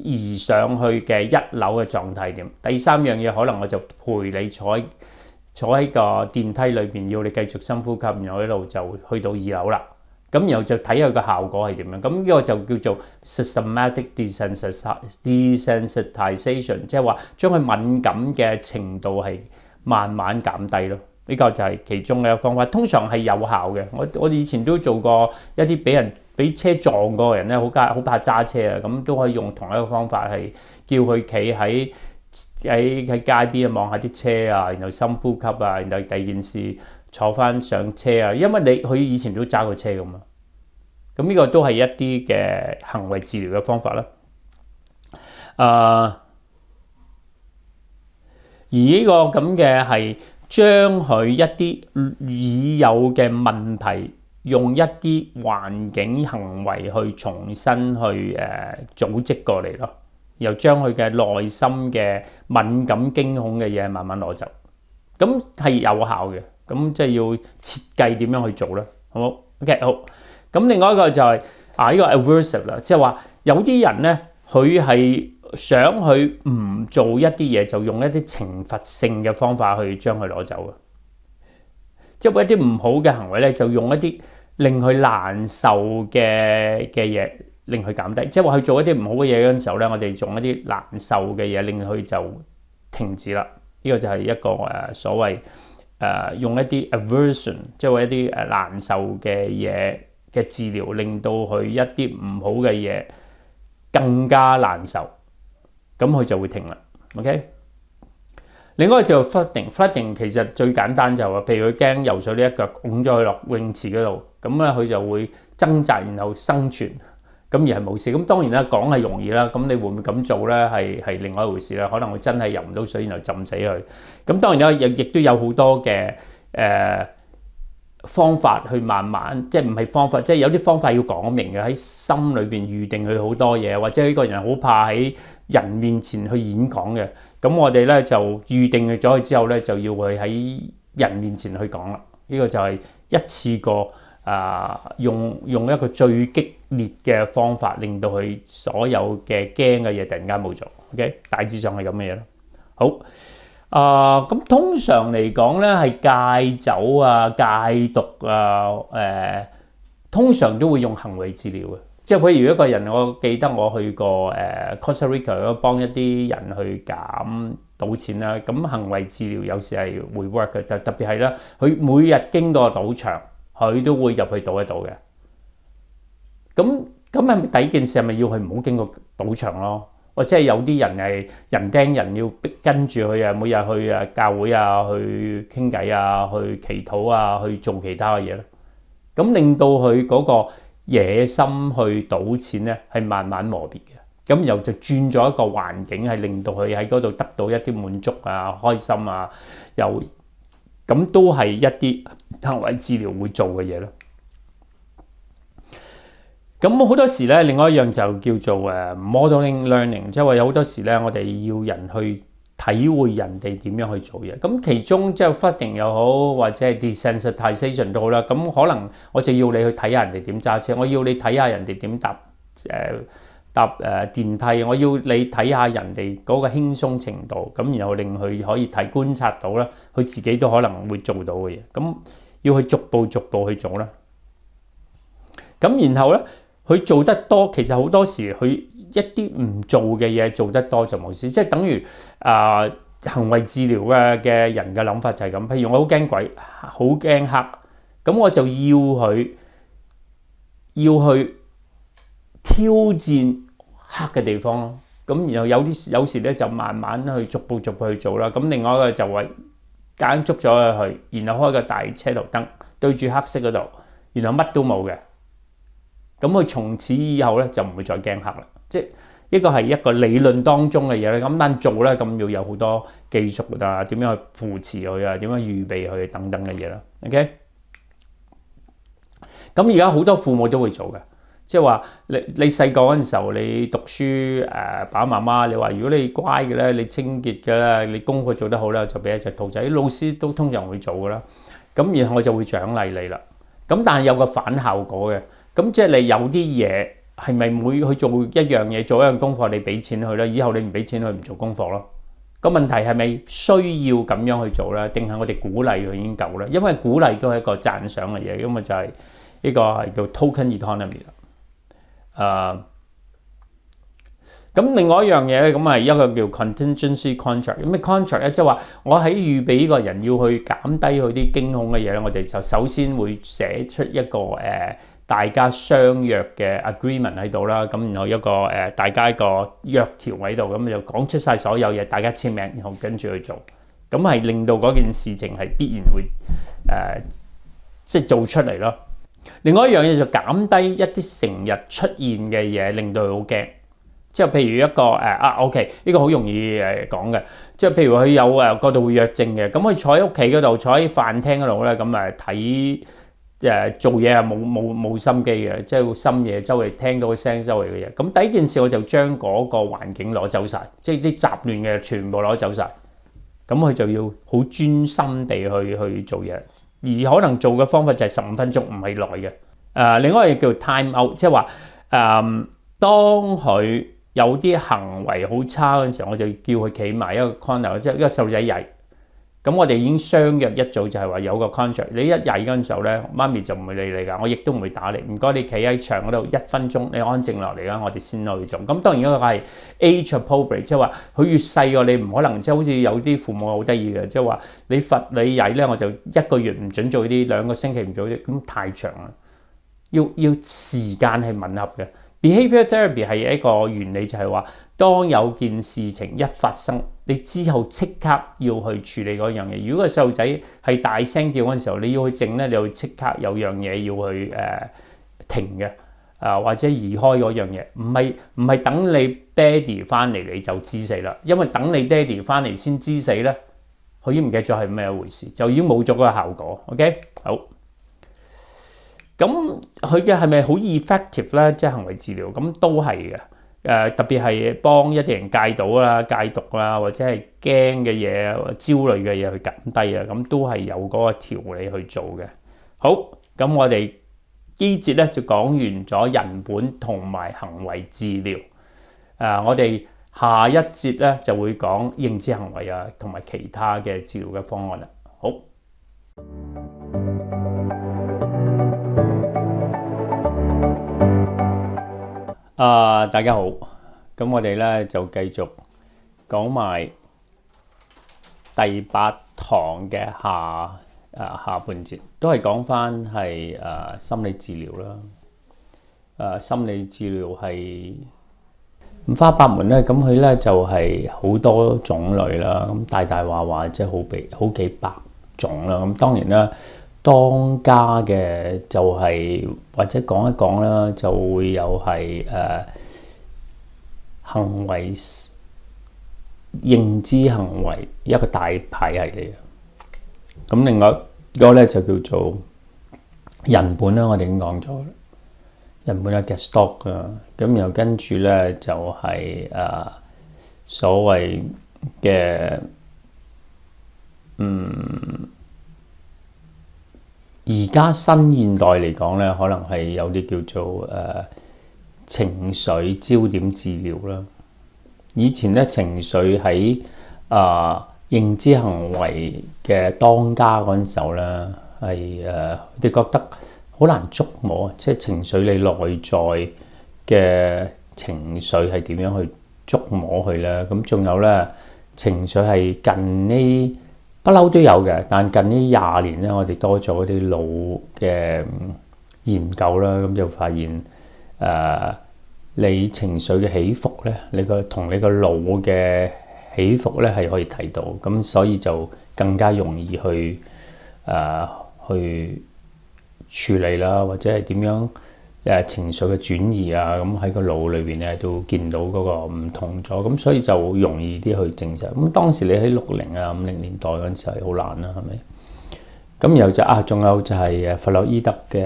A: 移上去嘅一樓嘅狀態點。第三樣嘢可能我就陪你坐喺個電梯裏邊，要你繼續深呼吸，然後一路就去到二樓啦。咁然後就睇下個效果係點樣。咁呢個就叫做 systematic desensitization， 即係話將佢敏感嘅程度係慢慢減低咯。呢個就係其中嘅一個方法，通常係有效嘅。我以前都做過一啲俾車撞過嘅人咧，好怕揸車啊，咁都可以用同一個方法，係叫佢企喺街邊望下啲車啊，然後深呼吸啊，然後第二件事坐翻上車啊，因為佢以前都揸過車噶嘛。咁呢個都係一啲嘅行為治療嘅方法啦。而呢個咁嘅係將佢一啲已有嘅問題，用一啲環境行為去重新去組織過嚟咯。又將佢嘅內心嘅敏感驚恐嘅嘢慢慢攞走，咁係有效嘅。咁即係要設計點樣去做咧，好冇 ？OK 好。咁另外一個就係呢個 aversive 啦，即係話有啲人咧，佢係想去唔做一啲嘢，就用一啲懲罰性嘅方法去將佢攞走嘅。即係一啲唔好嘅行為咧，就用一啲令佢難受嘅嘢。令佢減低，即係話佢做一啲唔好嘅嘢嗰陣時候咧，我哋用一啲難受嘅嘢令佢就停止啦。呢個就係一個所謂用一啲 aversion， 即係話一啲難受嘅嘢嘅治療，令到佢一啲唔好嘅嘢更加難受，咁佢就會停啦。OK， 另外就 flooding 其實最簡單就係話，譬如佢驚游水呢一腳拱咗佢落泳池嗰度，咁咧佢就會掙扎，然後生存。咁而係冇事，咁當然啦，講係容易啦，咁你會唔會咁做咧？係另外一回事啦。可能會真係游唔到水，然後浸死佢。咁當然啦，亦都有好多嘅方法去慢慢，即係唔係方法，即係有啲方法要講明嘅，喺心裏邊預定佢好多嘢，或者呢個人好怕喺人面前去演講嘅。咁我哋咧就預定咗佢之後咧，就要佢喺人面前去講啦。呢個就係一次過。用一個最激烈嘅方法，令到佢所有嘅驚嘅嘢突然間冇咗。OK， 大致上係咁嘅嘢咯。好，咁通常嚟講咧，係戒酒啊、戒毒啊，通常都會用行為治療嘅。即係譬如一個人，我記得我去過Costa Rica 幫一啲人去減賭錢啦。咁行為治療有時係會 work 嘅，特別係啦，佢每日經過賭場。佢都會入去賭一賭嘅，咁係咪第一件事係咪要佢唔好經過賭場咯？或者係有啲人係人盯人要跟住佢啊，每日去教會啊，去傾偈啊，去祈禱啊，去做其他嘅嘢咧，咁令到佢嗰個野心去賭錢咧，係慢慢磨滅嘅。咁又就轉咗一個環境，係令到佢喺嗰度得到一啲滿足啊、開心啊，又咁都係一啲行為治療會做嘅嘢咯。咁好多時咧，另外一樣就叫做modeling learning，即係話有好多時咧，我哋要人去體會人哋點樣去做嘢。咁其中即係 flooding 又好，或者係 desensitization 都好啦。咁可能我就要你去睇下人哋點揸車，我要你睇下人哋點搭電梯，我要你睇下人哋嗰個輕鬆程度，咁然後令佢可以觀察到啦，佢自己都可能會做到嘅嘢。咁要去逐步去做啦。咁然後咧，佢做得多，其實好多時佢一啲唔做嘅嘢做得多就冇事，即係等於行為治療嘅人嘅諗法就係咁。譬如我好驚鬼，好驚黑，咁我就要去挑戰黑嘅地方咯。咁然後有時咧就慢慢去逐步去做啦。咁另外一個就係夾硬捉咗佢去，然後開個大車頭燈對住黑色嗰度，然後乜都冇嘅。咁佢從此以後咧就唔會再驚黑啦。即係呢個係一個理論當中嘅嘢咧。咁但做咧咁要有好多技術啊，點樣去扶持佢啊，點樣預備佢等等嘅嘢啦。OK。咁而家好多父母都會做嘅，即係話你細個嗰陣時候，你讀書爸爸媽媽，你話如果你乖嘅咧，你清潔嘅咧，你功課做得好咧，就俾一隻兔仔。老師都通常會做噶啦。咁然後我就會獎勵你啦。咁但係有個反效果嘅。咁即係你有啲嘢係咪每去做一樣嘢，做一樣功課，你俾錢佢咧？以後你唔俾錢佢，唔做功課咯。個問題係咪需要咁樣去做咧？定係我哋鼓勵佢已經夠咧？因為鼓勵都係一個讚賞嘅嘢，因為就係呢個係叫 token economy 啦。咁另外一樣嘢咧，咁係一個叫 contingency contract。咁咩 contract 咧？即係話我喺預備呢個人要去減低佢啲驚恐嘅嘢咧，我哋就首先會寫出一個大家相約嘅 agreement 喺度啦，咁然後一個大家一個約條喺度，咁就講出晒所有嘢，大家簽名，然後跟住去做，咁係令到嗰件事情係必然會即係做出嚟咯。另外一樣嘢就減低一啲成日出現嘅嘢，令到佢好驚。即係譬如一個OK，呢個好容易講嘅，即係譬如佢有過度活躍症嘅，咁佢坐喺屋企嗰度，坐喺飯廳嗰度咧，咁睇。做嘢係冇心機嘅，即係深夜周圍聽到嘅聲周圍嘅嘢。咁第一件事我就將嗰個環境攞走晒，即係啲雜亂嘅全部攞走晒。咁佢就要好專心地去做嘢，而可能做嘅方法就係15分鐘，唔係耐嘅。另外一個叫 time out， 即係話當佢有啲行為好差嗰陣時候，我就叫佢企埋一個 corner， 即係一個細路仔曳。咁我哋已經相約一早就係話有個 contract， 你一曳嗰陣時候咧，媽咪就唔會理你㗎，我亦都唔會打你。唔該，你企喺牆嗰度1分鐘，你安靜落嚟啦，我哋先去做。咁當然一個係 age appropriate， 即係話佢越細個你唔可能即係好似有啲父母好得意嘅，即係話你罰你曳咧，我就1個月唔準做啲，2個星期唔做啲，咁太長啦。要時間係吻合嘅。Behavior therapy 係一個原理，就係話當有件事情一發生，你之後即刻要去處理嗰樣嘢。如果個細路仔係大聲叫嗰陣時候，你要去靜咧，你要即刻有樣嘢要去停嘅，或者移開嗰樣嘢。唔係等你爹哋翻嚟你就知死啦，因為等你爹哋翻嚟先知死咧，佢已經唔記得咗係咩一回事，就已經冇咗嗰個效果。OK， 好。咁佢嘅係咪好 effective 咧？即係行為治療咁都係嘅。特別係幫一啲人戒賭啦、戒毒啦，或者係驚嘅嘢、焦慮嘅嘢去減低啊，咁都係有嗰個調理去做嘅。好，咁我哋呢節咧就講完咗人本同埋行為治療。我哋下一節咧就會講認知行為啊，同埋其他嘅治療嘅方案啦。好。大家好，咁我哋咧就繼續講埋第8堂嘅下半節，都係講翻係心理治療啦。心理治療係五花八門咧，咁佢咧就係好多種類啦，咁大話即係好幾百種啦。咁當然啦，當家嘅就係、或者講一講啦，就會有係行為認知行為一個大派系嚟嘅。咁另外一個咧就叫做人本啦，我哋已經講咗啦。人本有 Gestalt 啊，咁然後跟住咧就係、所謂嘅而家新現代嚟講咧，可能係有啲叫做情緒焦點治療啦。以前咧情緒喺認知行為嘅當家嗰陣時候咧，係你覺得好難捉摸，即係情緒你內在嘅情緒係點樣去捉摸佢咧？咁仲有咧，情緒係近呢不嬲都有嘅，但近呢20年咧，我哋多咗啲腦嘅研究啦，咁就發現你情緒嘅起伏咧，你同你個腦嘅起伏咧係可以睇到，咁所以就更加容易去處理啦，或者係點樣情緒嘅轉移啊，咁喺個腦裏邊咧都見到嗰個唔同咗，咁所以就容易啲去證實。咁當時你喺60啊50年代嗰陣時係好難啦，係咪？咁然後就仲有就係弗洛伊德嘅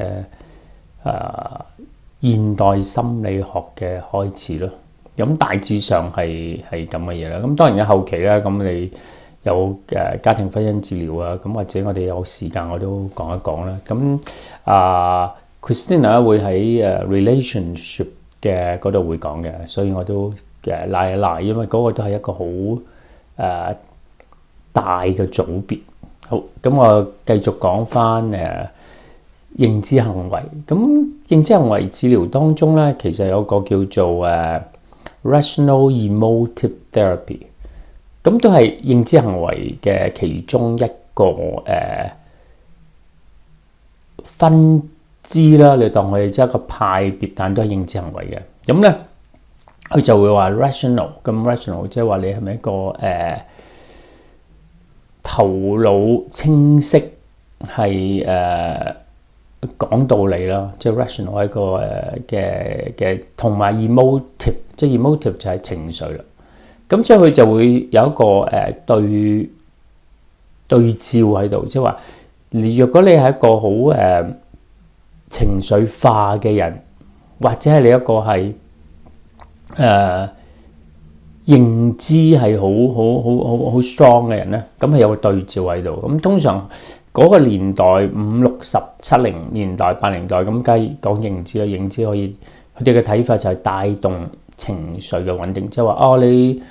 A: 現代心理學嘅開始咯。咁大致上係咁嘅嘢啦。咁當然嘅後期咧，咁你有家庭婚姻治療啊，咁或者我哋有時間我都講一講啦。咁Christina 會喺relationship 嘅嗰度會講嘅，所以我都拉一拉，因為嗰個都係一個好大嘅組別。好，咁我繼續講翻認知行為。咁認知行為治療當中咧，其實有個叫做rational emotive therapy， 咁都係認知行為嘅其中一個分支啦。你當佢即係一個派別，但都係認知行為嘅。咁咧，佢就會話 rational， 咁 rational 即係話你係咪一個頭腦清晰，係講道理啦，即係 rational 係一個嘅，同埋 emotive， 即係 emotive 就係情緒啦。咁即係佢就會有一個對照喺度，即係話若果你係一個好情緒化嘅人，或者係你一個係認知係好 strong 嘅人咧，咁係有個對照喺度。咁通常嗰個年代50、60、70年代、80年代咁，梗係講認知啦。認知可以佢哋嘅睇法就係帶動情緒嘅穩定，即係話你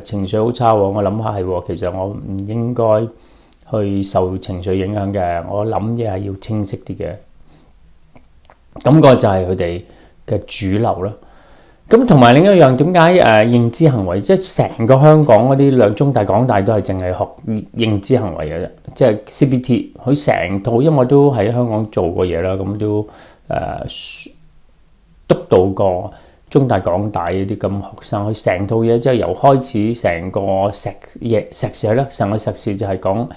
A: 情緒好差喎，我諗下係其實我唔應該去受情緒影響嘅，我諗嘢係要清晰啲嘅。咁個就係佢哋嘅主流啦。咁同埋另一樣，點解認知行為，即係成個香港嗰啲兩中大港大都係淨係學認知行為嘅啫，即係 CBT 佢成套，因為我都喺香港做過嘢啦，咁都督導過中大港大嗰啲咁學生，佢成套嘢即係由開始成個碩士啦，成個碩士就係講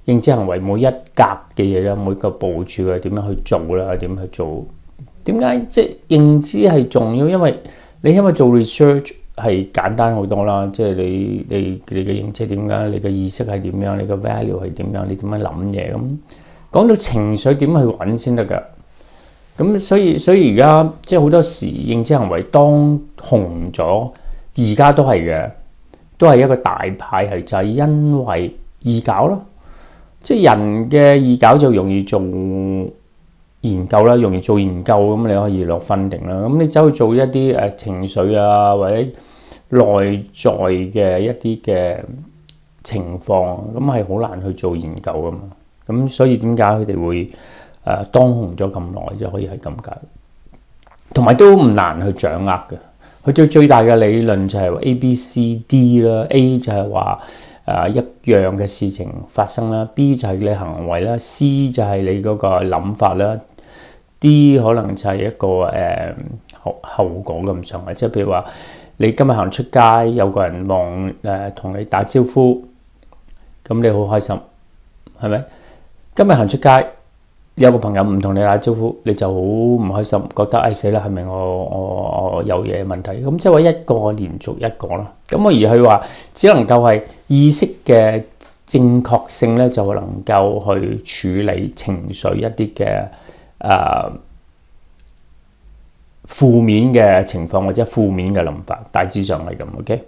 A: 認知行為每一格嘅嘢啦，每個部署嘅點樣去做啦，點去做。點解即係認知係重要？因為你因為做 research 係簡單好多啦，即係你嘅認知點樣，你嘅意識係點樣，你嘅 value 係點樣，你點樣諗嘢咁。講到情緒點去揾先得㗎。咁所以而家即係好多時認知行為當紅咗，而家都係嘅，都係一個大派系，就係因為易搞咯。即係人嘅易搞就容易做研究啦，容易做研究咁，你可以落分定啦。咁你走去做一啲情緒啊，或者內在嘅一啲嘅情況，咁係好難去做研究噶嘛。咁所以點解佢哋會當紅咗咁耐，就可以係咁解。同埋都唔難去掌握嘅。佢最大嘅理論就係話 A、B、C、D 啦。A 就係話一樣嘅事情發生啦。B 就係你行為啦。C 就係你嗰個諗法啦。D 可能就係一個後果咁上下，即係譬如話你今日行出街，有個人望同你打招呼，咁你好開心，係咪？今日行出街，有個朋友唔同你打招呼，你就好唔開心，覺得唉死啦，係咪我有嘢問題？咁即係話一個連續一個啦。咁我而係話，只能夠係意識嘅正確性咧，就能夠去處理情緒一啲嘅負面嘅情況或者負面嘅諗法，大致上係咁。OK，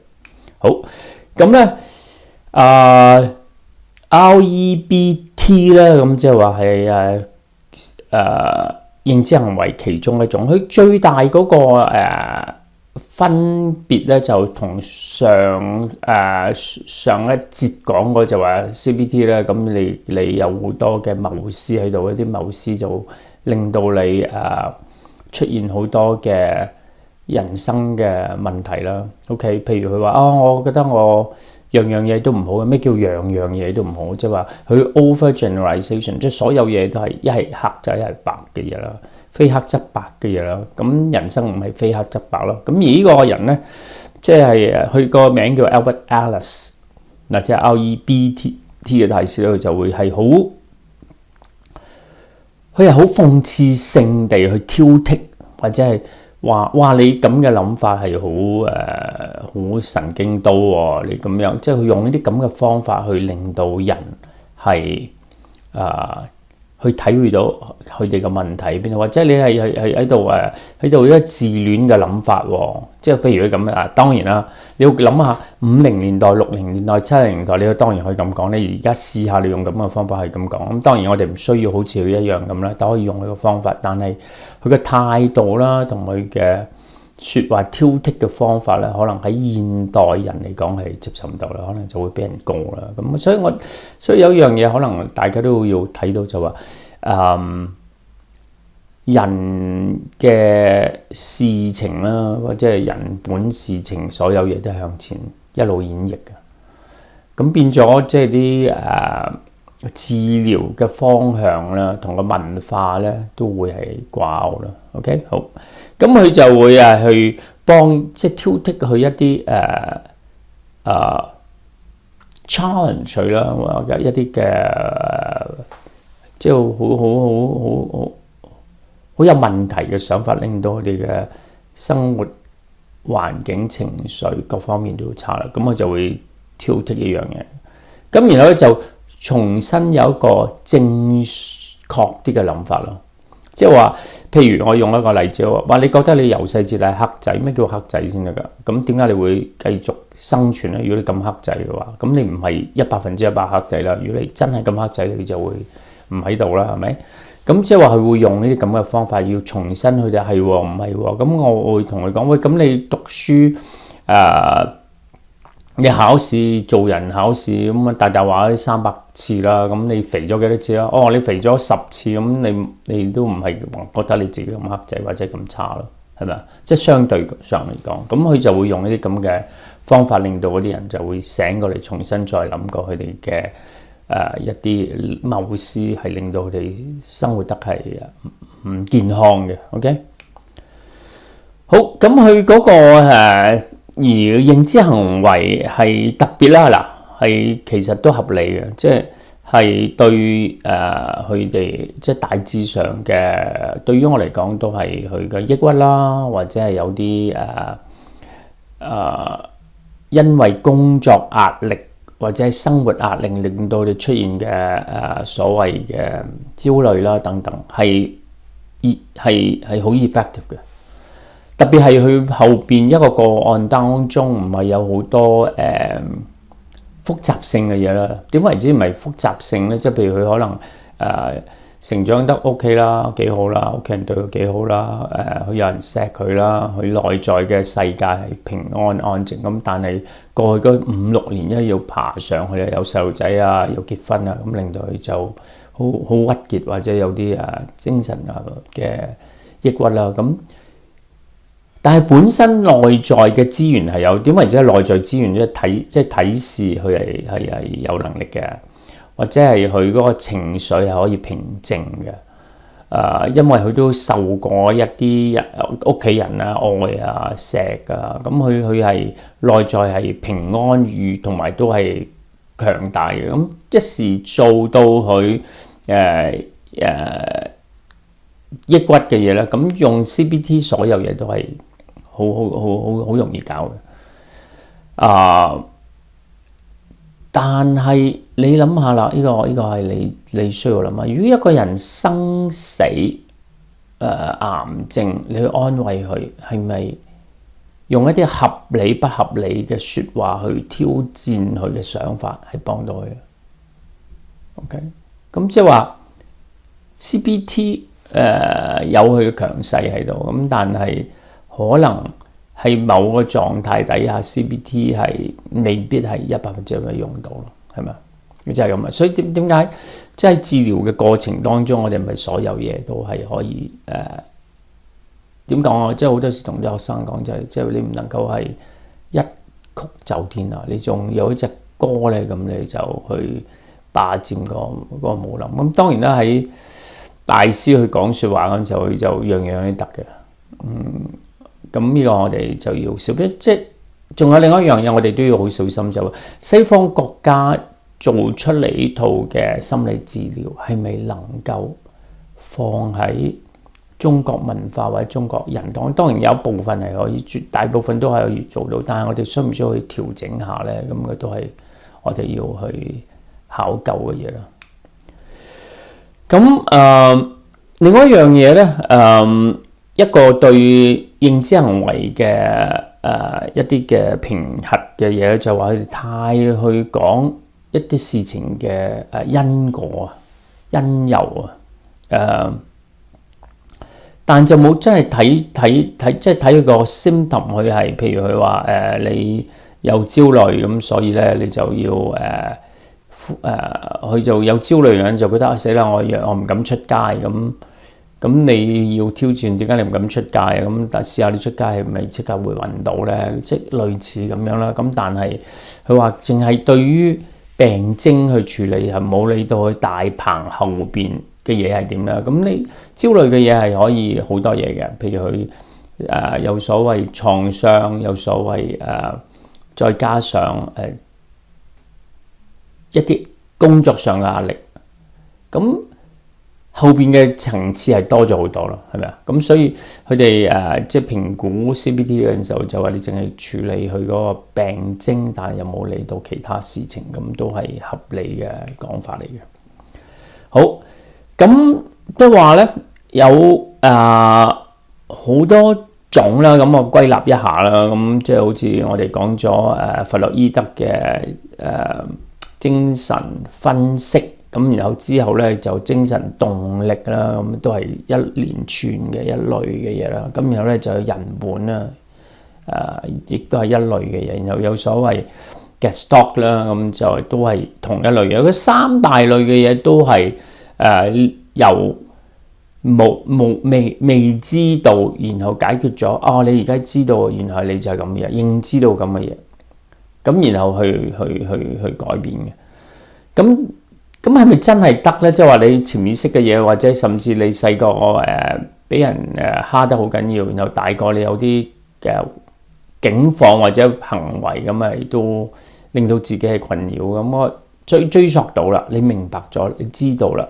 A: 好，咁咧REBT 咧，咁即係話係認知行為其中一種，佢最大嗰個分別咧，就同上一節講過就話 CBT 咧，咁你有好多嘅謀思喺度，一啲謀思就令到你出現好多嘅人生嘅問題啦。OK， 譬如佢話我覺得我樣樣嘢都唔好嘅。咩叫樣樣嘢都唔好？即係話佢 over generalization，即係所有嘢都係一係黑就一係白嘅嘢啦，非黑則白嘅嘢啦。咁人生唔係非黑則白咯。咁而呢個人咧，即係佢個名叫 Albert Ellis， 嗱，即係 REBT 嘅大師咧，就會係佢係好諷刺性地去挑剔，或者係話哇你咁嘅諗法係好神經刀喎，你咁樣即係佢用呢啲咁嘅方法去令到人係去體會到佢哋嘅問題喺邊度，或者你係喺度一個自戀嘅諗法喎，即係譬如佢咁啊，當然啦，你要諗下50年代、60年代、70年代，你當然可以咁講。你而家試下你用咁嘅方法係咁講，咁當然我哋唔需要好似佢一樣咁啦，都可以用佢嘅方法，但係佢嘅態度啦，同佢嘅説話挑剔嘅方法咧，可能喺現代人嚟講係接受唔到啦，可能就會俾人告啦。咁所以有一樣嘢可能大家都要睇到就話，人嘅事情啦，或者係人本事情，所有嘢都係向前一路演繹嘅。咁變咗即係啲治療嘅方向啦，同個文化咧都會係掛鈎啦。OK， 好，咁佢就會去幫即係挑剔佢一啲challenge 啦，或者一啲嘅即係好有問題嘅想法，令到佢哋嘅生活環境、情緒各方面都好差啦。咁我就會挑剔一樣嘢，咁然後咧就重新有一個正確啲嘅諗法咯。即係話，譬如我用一個例子話，你覺得你由細至大黑仔，咩叫黑仔先得㗎？咁點解你會繼續生存咧？如果你咁黑仔嘅話，咁你唔係100%黑仔啦。如果你真係咁黑仔，你就會唔喺度啦，係咪？咁即係話佢會用呢啲咁嘅方法，要重新佢哋係唔係喎？咁我會同佢講，喂，咁你讀書你考試做人考試咁大話300次啦，咁你肥咗幾多次啊？你肥咗10次，咁你都唔係覺得你自己咁黑仔或者咁差咯，係咪啊？即係相對上嚟講，咁佢就會用呢啲咁嘅方法，令到嗰啲人就會醒過嚟，重新再諗過佢哋嘅一啲謀思，係令到佢哋生活得係唔健康嘅。OK， 好，咁佢嗰個而認知行為係特別啦，嗱係其實都合理嘅，即係對佢哋即係大致上嘅，對於我嚟講都係佢嘅抑鬱啦，或者係有啲因為工作壓力或者係生活壓力令到佢出現嘅所謂嘅焦慮啦等等，係好 effective 嘅。特別係佢後邊一個個案當中，唔係有好多複雜性嘅嘢啦。點為之唔係複雜性咧？即係譬如佢可能成長得 OK 啦，幾好啦，屋企人對佢幾好啦，佢有人錫佢啦，佢內在嘅世界係平安安靜咁。但係過去嗰5-6年，因為要爬上去啊，有細路仔啊，要結婚啊，咁令到佢就好鬱結，或者有啲精神嘅抑鬱啦咁。但係本身內在嘅資源係有點為之係內在資源，即係睇視佢係有能力嘅，或者係佢嗰個情緒係可以平靜嘅。因為佢都受過一啲屋企人啊愛啊錫啊，咁佢係內在係平安與同埋都係強大嘅。咁一時做到佢抑鬱嘅嘢咧，咁用 CBT 所有嘢都係好容易搞嘅。但係你諗下啦，呢個係你需要諗下。如果一個人生死癌症，你去安慰佢，係咪用一啲合理不合理嘅説話去挑戰佢嘅想法，係幫到佢咧 ？OK， 咁即係話 CBT 有佢嘅強勢喺度，咁但係可能係某個狀態底下 CBT 係未必係100%用到咯，係咪？就係咁啊！所以點解即係治療嘅過程當中，我哋唔係所有嘢都係可以點講啊？即係好多時同啲學生講，即係你唔能夠係一曲走天啊！你仲有一隻歌咧，咁你就去霸佔個舞林。咁當然啦，喺大師去講説話嗰陣時候，佢就樣樣都得嘅。咁呢個我哋就要小心。即係仲有另外一樣嘢，我哋都要好小心，就西方國家做出嚟呢套嘅心理治療係咪能夠放喺中國文化或者中國人當然有一部分係可以，絕大部分都係可以做到，但係我哋需唔需要去調整下咧？咁佢都係我哋要去考究嘅嘢啦。咁另外一樣嘢咧，一個對認知行為嘅一啲嘅評核嘅嘢咧，就話佢哋太去講一啲事情嘅因果啊、因由啊，但就冇真係睇，即係睇佢個 symptom，佢係譬如佢話你有焦慮咁，所以咧你就要佢就有焦慮嘅人就覺得死啦，我唔敢出街咁你要挑戰，點解你唔敢出街啊？咁但試下你出街係咪即刻會暈到咧？即係類似咁樣啦。咁但係佢話淨係對於病徵去處理，係冇理到佢大棚後邊嘅嘢係點啦。咁你焦慮嘅嘢係可以好多嘢嘅，譬如佢有所謂創傷，有所謂再加上一啲工作上嘅壓力，咁後邊嘅層次係多咗好多咯，係咪啊？咁所以佢哋即係評估 CBT 嘅時候就話你淨係處理佢嗰個病徵，但係有冇理到其他事情，咁都係合理嘅講法嚟嘅。好，咁都話咧有好多種啦，咁我歸納一下啦，咁即係好似我哋講咗弗洛伊德嘅精神分析。咁然後之後咧就精神動力啦，咁都係一連串嘅一類嘅嘢啦。咁然後咧就有人本啦，亦都係一類嘅嘢。然後有所謂 Gestalt 啦，咁就都係同一類嘅。嗰三大類嘅嘢都係由未知道，然後解決咗。哦，你而家知道，原來你就係咁嘅嘢，認知到咁嘅嘢，咁然後去改變嘅。咁係咪真係得咧？即係話你潛意識嘅嘢，或者甚至你細個俾人蝦得好緊要，然後大個你有啲嘅境況或者行為咁咪都令到自己係困擾咁。我追溯到啦，你明白咗，你知道啦，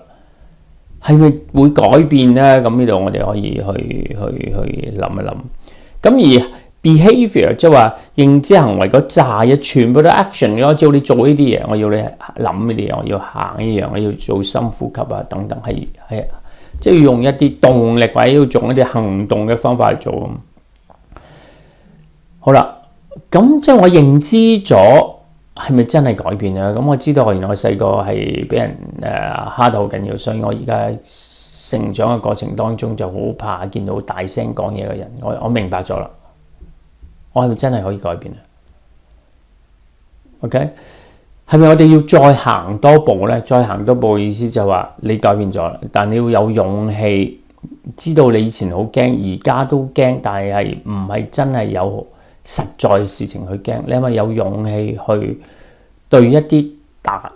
A: 係咪會改變咧？咁呢度我哋可以去諗一諗。咁而behavior 即係話認知行為嗰扎嘢，全部都 action 嘅。我叫你做呢啲嘢，我要你諗呢啲嘢，我要行呢樣，我要做深呼吸啊等等，係即係要用一啲動力或者要做一啲行動嘅方法去做咁。好啦，咁即係我認知咗，係咪真係改變啊？咁我知道原來我細個係俾人蝦到好緊要，所以我而家成長嘅過程當中就好怕見到大聲講嘢嘅人。我明白咗啦。我係咪真係可以改變啊 ？OK， 係咪我哋要再行多步咧？再行多步嘅意思就係話你改變咗，但你要有勇氣，知道你以前好驚，而家都驚，但係唔係真係有實在嘅事情去驚。你係咪有勇氣去對一啲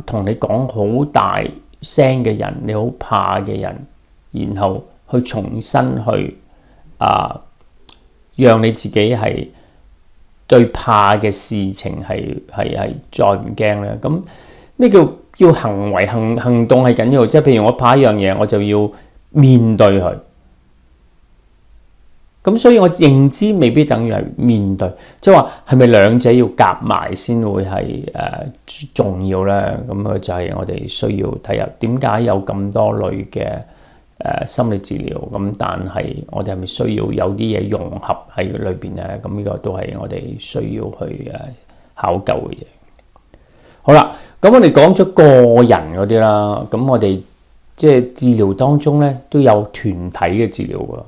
A: 同你講好大聲嘅人，你好怕嘅人，然後去重新去讓你自己係對怕嘅事情係再唔驚咧。咁咩叫要行動係緊要，即係譬如我怕一樣嘢，我就要面對佢。咁所以我認知未必等於係面對，即係話係咪兩者要夾埋先會係重要咧？咁啊就係我哋需要睇下點解有咁多類嘅心理治療，咁但係我哋係咪需要有啲嘢融合喺裏邊咧？咁呢個都係我哋需要去考究嘅嘢。好啦，咁我哋講咗個人嗰啲啦，咁我哋即係治療當中咧都有團體嘅治療㗎。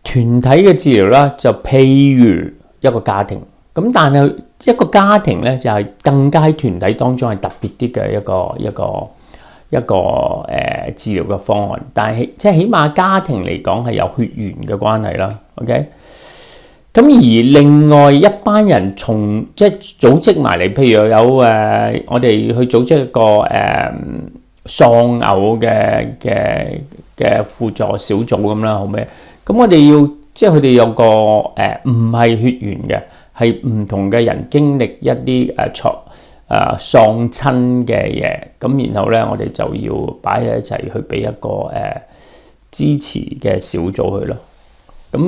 A: 團體嘅治療啦，就譬如一個家庭，咁但係一個家庭咧就係更加喺團體當中係特別啲嘅一個治療嘅方案，但係即係起碼家庭嚟講係有血緣嘅關係啦。OK， 咁而另外一班人從即係組織埋嚟，譬如有我哋去組織一個喪偶嘅輔助小組咁啦，好咩？咁我哋要即係佢哋有個唔係血緣嘅，係唔同嘅人經歷一啲喪親嘅嘢，咁然後咧我哋就要擺喺一齊去俾一個支持嘅小組去咯。咁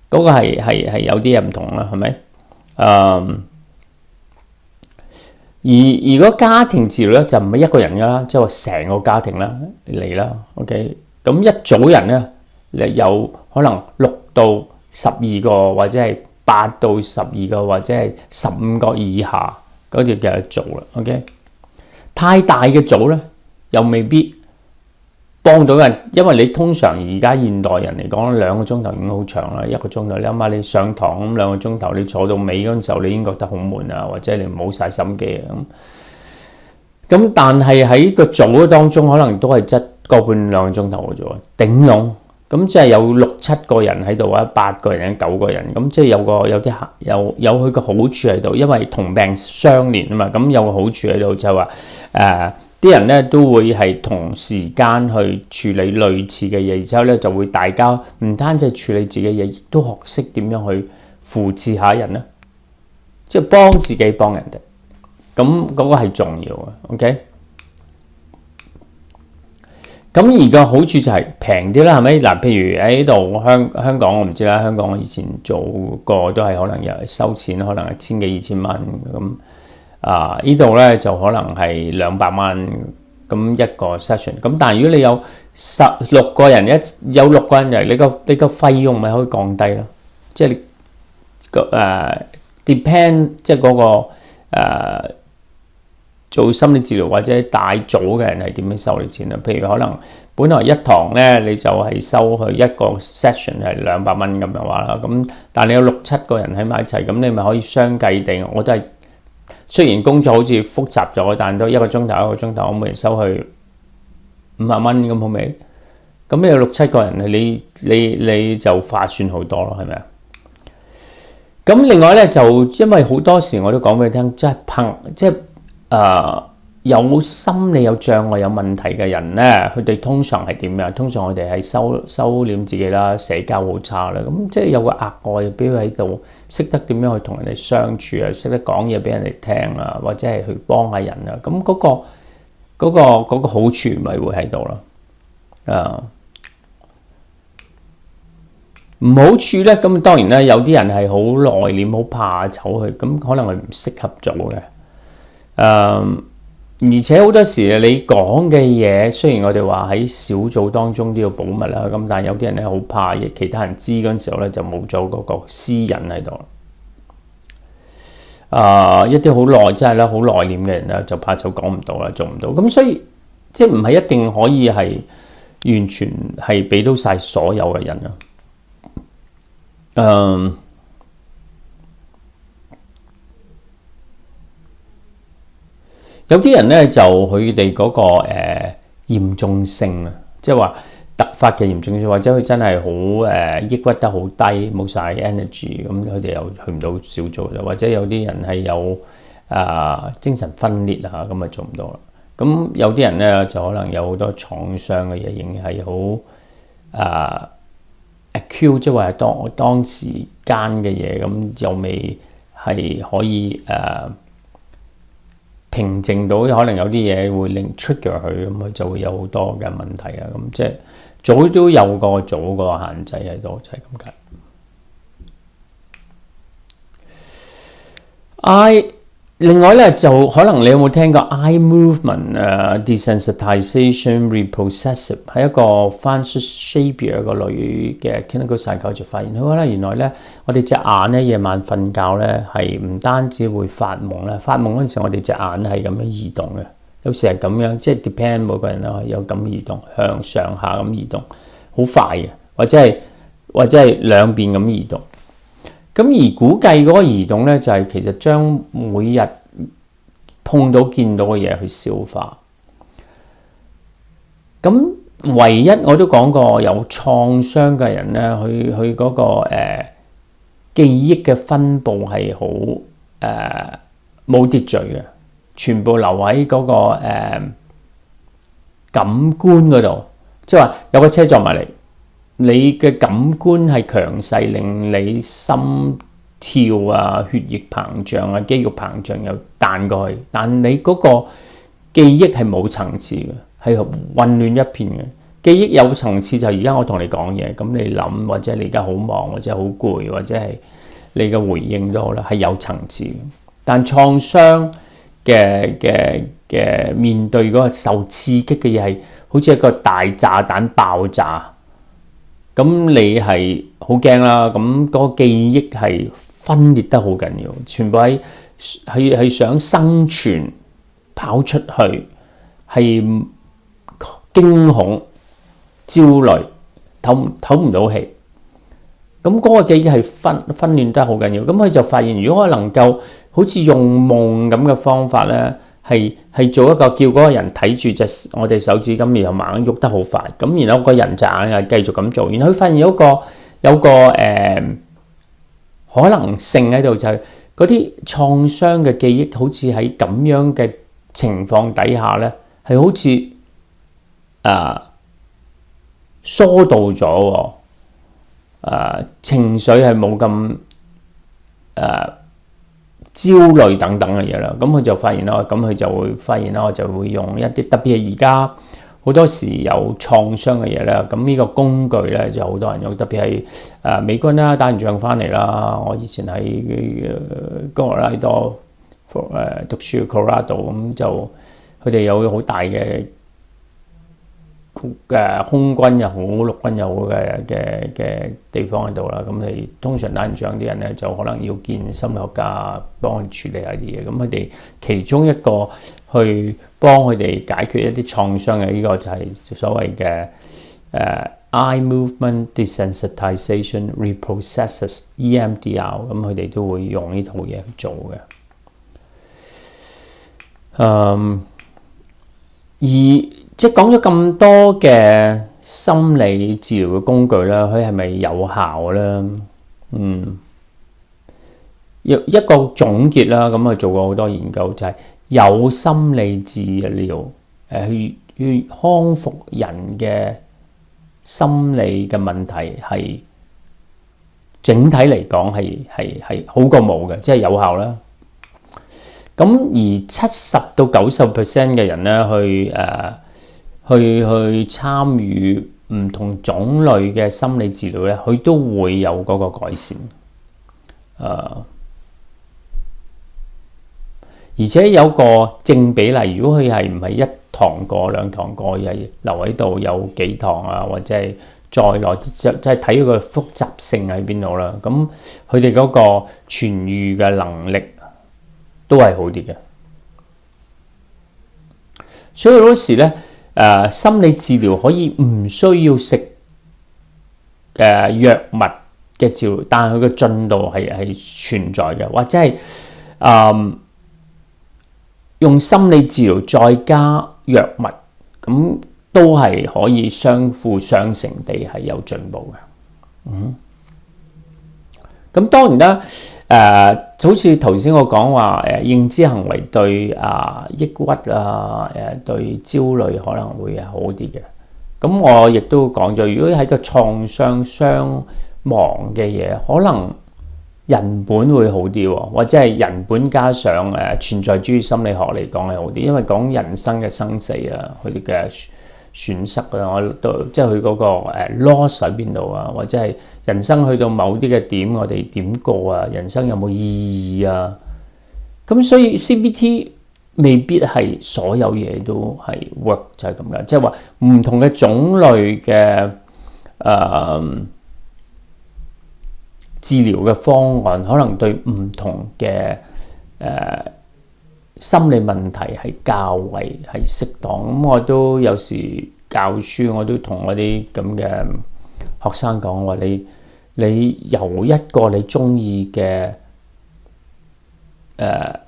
A: 嗰個係有啲嘢唔同啦，係咪？而如果家庭治療咧就唔係一個人㗎啦，即係話成個家庭啦嚟啦。OK， 咁一組人咧。有可能6到12個，或者係8到12個，或者係15個以下嗰啲嘅組啦。OK， 太大嘅組咧，又未必幫到人，因為你通常而家現代人嚟講，2個鐘頭已經好長啦。1個鐘頭，你諗下你上堂咁2個鐘頭，你坐到尾嗰陣時候，你已經覺得好悶啊，或者你冇晒心機啊咁。但係喺個組當中，可能都係質個半2個鐘頭嘅啫喎，頂籠。咁即係有6、7個人喺度啊，8個人、9個人，咁即係有佢個好處喺度，因為同病相憐啊嘛。咁有個好處喺度就係話啲人咧都會係同時間去處理類似嘅嘢，然之後咧就會大家唔單止係處理自己嘢，亦都學識點樣去扶持下人啦，即係幫自己幫人哋。咁嗰個係重要嘅。OK。咁而個好處就係平啲啦，係咪？嗱，譬如喺度香港，我唔知啦。香港我以前做過都係可能有收錢，可能係1000幾2000蚊咁。呢度咧就可能係200蚊咁一個 session。咁但係如果你有16個人有6個人嚟，你個費用咪可以降低咯。即係depend 即係嗰個做心理治療或者大組嘅人係點樣收你錢啊？譬如可能本來一堂咧你就係收佢一個 session 係200蚊咁樣話啦，咁但係你有6、7個人喺埋一齊，咁你咪可以相計地，我都係雖然工作好似複雜咗，但都1個鐘頭我每人收佢50蚊咁好未？咁你有6、7個人，你就划算好多咯，係咪啊？咁另外咧就因為好多時我都講俾你聽，即係有心理有障礙有問題嘅人咧，佢哋通常係點樣？通常我哋係收斂自己啦，社交好差啦，咁即係有個額外嘅標喺度，識得點樣去同人哋相處啊，識得講嘢俾人哋聽啊，或者係去幫下人啊，咁嗰個好處咪會喺度咯。唔好處咧，咁當然咧有啲人係好內斂好怕醜去，咁可能係唔適合做嘅。而且好多時你講嘅嘢，雖然我哋話喺小組當中都要保密啦，咁但係有啲人咧好怕，亦其他人知嗰陣時候咧就冇咗嗰個私隱喺度。一啲好內真係咧好內斂嘅人咧就怕醜講唔到啦，做唔到。咁所以即係唔係一定可以係完全係俾到晒所有嘅人啊。有啲人咧就佢哋嗰個嚴重性啊，即係話突發嘅嚴重性，或者佢真係好抑鬱得好低，冇晒 energy， 咁佢哋又去唔到小組，或者有啲人係有精神分裂啊，咁啊做唔到啦。咁有啲人咧就可能有好多創傷嘅嘢，仍然係好acute， 即係話當時間嘅嘢，咁又未係可以平靜到，可能有啲嘢會令 trigger 佢，咁佢就會有好多嘅問題啊。咁即係早都有個組個限制喺度，就係咁解。另外咧就可能你有冇聽過 eye movement desensitization reprocessing 係一個 Francis Schaeffer 個女嘅 clinical psychologist 發現，佢話咧原來咧我哋隻眼咧夜晚瞓覺咧係唔單止會發夢咧，發夢嗰陣時我哋隻眼係咁樣移動嘅，有時係咁樣，即係 depend 每個人啦，有咁移動向上下咁移動，好快嘅，或者係兩邊咁移動。咁而估計嗰個移動咧，就係其實將每日碰到見到嘅嘢去消化。咁唯一我都講過有創傷嘅人咧，佢嗰個記憶嘅分佈係好冇秩序嘅，全部留喺嗰個感官嗰度，即係話有個車撞埋嚟。你嘅感官係強勢，令你心跳啊、血液膨脹啊、肌肉膨脹又彈過去，但你嗰個記憶係冇層次嘅，係混亂一片嘅。記憶有層次就係而家我同你講嘢，咁你諗或者你而家好忙或者好攰或者係你嘅回應都好啦，係有層次嘅。但創傷嘅面對嗰個受刺激嘅嘢係好似一個大炸彈爆炸。咁你係好驚啦，咁嗰個記憶係分裂得好緊要，全部係想生存跑出去，係驚恐、焦慮、唞唔到氣。咁嗰個記憶係分亂得好緊要。咁佢就發現，如果我能夠好似用夢咁嘅方法咧，係做一個叫嗰個人睇住我哋手指咁，然後猛喐得好快，咁然後個人隻眼又繼續咁做，然後佢發現有個可能性喺度，就係嗰啲創傷嘅記憶，好似喺咁樣嘅情況底下咧，係好似疏導咗，情緒係冇咁焦慮等等嘅嘢啦，咁佢就發現啦，咁佢就會發現啦，我就會用一啲特別係而家好多時有創傷嘅嘢咧，咁呢個工具咧就好多人用，特別係美軍啦，打完仗翻嚟啦，我以前喺科羅拉多讀書 Colorado， 咁就佢哋有好大嘅空軍又好，陸軍又好嘅地方喺度啦。咁你通常打完仗啲人咧，就可能要見心理學家幫佢處理下啲嘢。咁佢哋其中一個去幫佢哋解決一啲創傷嘅呢個就係所謂嘅eye movement desensitization reprocessing EMDR。咁佢哋都會用呢套嘢去做嘅。即係講咗咁多嘅心理治療嘅工具啦，佢係咪有效咧？一個總結啦，咁啊做過好多研究，就係有心理治療去康復人嘅心理嘅問題係整體嚟講係好過冇嘅，即係有效啦。咁而70到90% 嘅人咧去參與唔同種類嘅心理治療咧，佢都會有嗰個改善。而且有個正比例，如果佢係唔係一堂過兩堂過，而係留喺度有幾堂啊，或者係再耐，即係睇佢個複雜性喺邊度啦。咁佢哋嗰個痊癒嘅能力都係好啲嘅。所以好多時咧，心理治療可以唔需要食藥物嘅治療，但係佢嘅進度係存在嘅，或者係用心理治療再加藥物，咁都係可以相輔相成地係有進步嘅。咁當然啦。好似頭先我講話認知行為對抑鬱對焦慮可能會係好啲嘅。咁我亦都講咗，如果喺個創傷傷亡嘅嘢，可能人本會好啲喎，或者係人本加上存在主義心理學嚟講係好啲，因為講人生嘅生死啊，佢哋嘅損失啊，我都即係佢嗰個loss 喺邊度啊，或者係人生去到某啲嘅點，我哋點過啊？人生有冇意義啊？咁所以 CBT 未必係所有嘢都係 work 就係咁嘅，即係話唔同嘅種類嘅治療嘅方案，可能對唔同嘅心理問題係較為係適當。咁我都有時教書，我都同我啲咁嘅學生講話，你由一個你中意嘅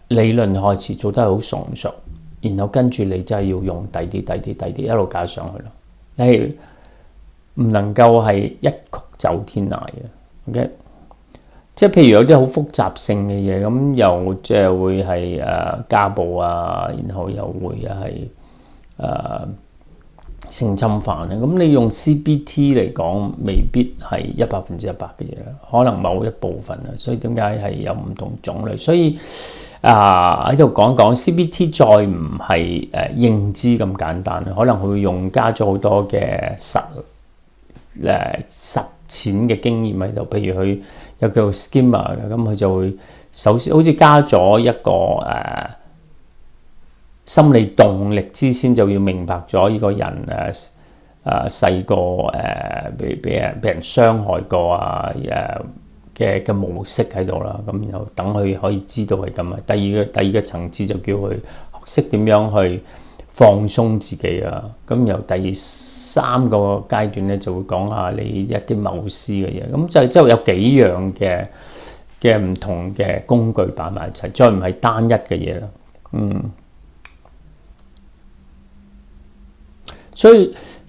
A: 理論開始做得好純熟，然後跟住你真係要用第啲一路加上去咯。你係唔能夠係一曲走天涯嘅。OK， 即係譬如有啲好複雜性嘅嘢，咁又即係會係家暴啊，然後又會係性侵犯啊。咁你用 CBT 嚟講，未必係100%嘅嘢啦，可能某一部分啦。所以點解係有唔同種類？所以喺度講CBT 再唔係認知咁簡單，可能佢會加咗好多嘅實踐嘅經驗喺度。譬如佢有叫做 schema 嘅，咁佢就會首先好似加咗一個心理動力之先，就要明白咗呢個人細個俾人傷害過啊嘅模式喺度啦，咁然後等佢可以知道係咁啊。第二個層次就叫佢學識點樣去放鬆自己啊。咁由第三個階段咧，就會講下你一啲謀思嘅嘢。咁就即係有幾樣嘅唔同嘅工具擺埋一齊，再唔係單一嘅嘢啦。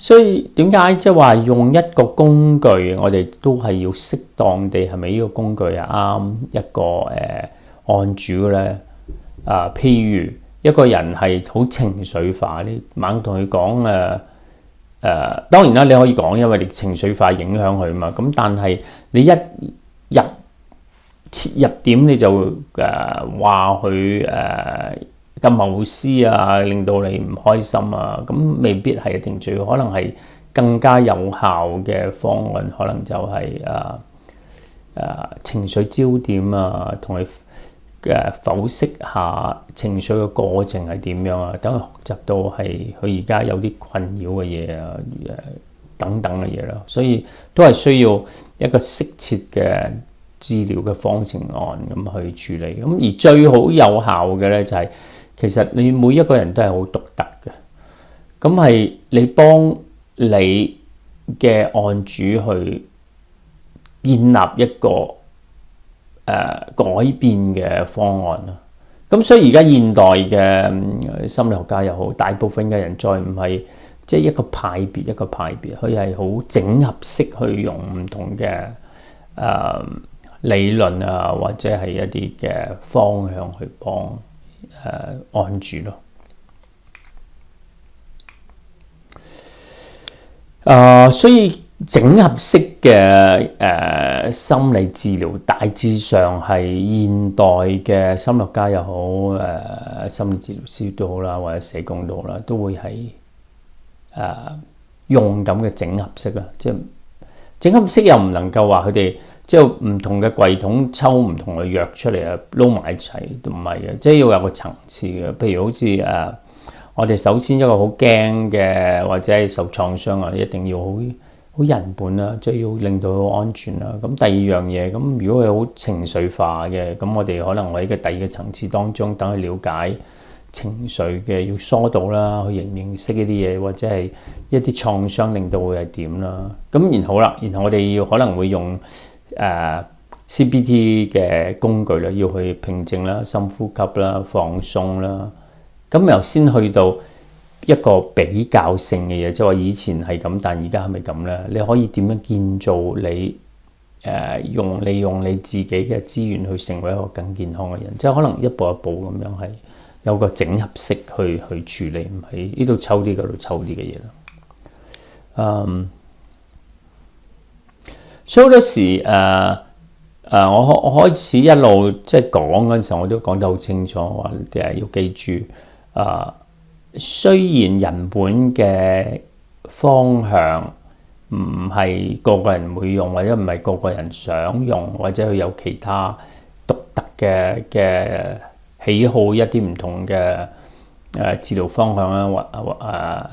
A: 所以點解即係話用一個工具，我哋都係要適當地係咪呢個工具啱一個案主咧？譬如一個人係好情緒化，你猛同佢講當然啦，你可以講，因為你情緒化影響佢嘛。咁但係你一切入點，你就話佢嘅謀思啊，令到你唔開心啊，咁未必係一定最好，可能係更加有效嘅方案，可能就係情緒焦點啊，同佢剖析下情緒嘅過程係點樣啊，等佢學習到係佢而家有啲困擾嘅嘢啊，等等嘅嘢咯，所以都係需要一個適切嘅治療嘅方程案咁去處理。咁而最好有效嘅咧就係，其實你每一個人都係好獨特嘅，咁係你幫你嘅案主去建立一個改變嘅方案啦。咁所以而家現代嘅心理學家又好，大部分嘅人再唔係即係一個派別，佢係好整合式去用唔同嘅理論啊，或者係一啲嘅方向去幫案主咯。所以整合式嘅心理治療大致上係現代嘅心理學家又好，心理治療師都好啦，或者社工都好啦，都會係用咁嘅整合式啦。即係整合式又唔能夠話佢哋即係唔同嘅櫃桶抽唔同嘅藥出嚟啊，撈埋一齊都唔係嘅，即係要有個層次嘅。譬如好似我哋首先一個好驚嘅或者係受創傷啊，一定要好人本啦，即係要令到佢安全啦。咁第二樣嘢，咁如果係好情緒化嘅，咁我哋可能喺個第二個層次當中，等佢了解情緒嘅要疏導啦，去認識呢啲嘢，或者係一啲創傷令到會係點啦。咁然後我哋要可能會用CBT 嘅工具啦，要去平靜啦、深呼吸啦、放鬆啦。咁由先去到一個比較性嘅嘢，即係話以前係咁，但而家係咪咁咧？你可以點樣建造你利用你自己嘅資源去成為一個更健康嘅人？即係可能一步一步咁樣係有個整合式去處理，唔係呢度抽啲嗰度抽啲嘅嘢啦。所以好多時我開始一路即係講嗰陣時候，我都講得好清楚，話要記住雖然人本嘅方向唔係個個人會用，或者唔係個個人想用，或者佢有其他獨特嘅喜好，一啲唔同嘅治療方向啦，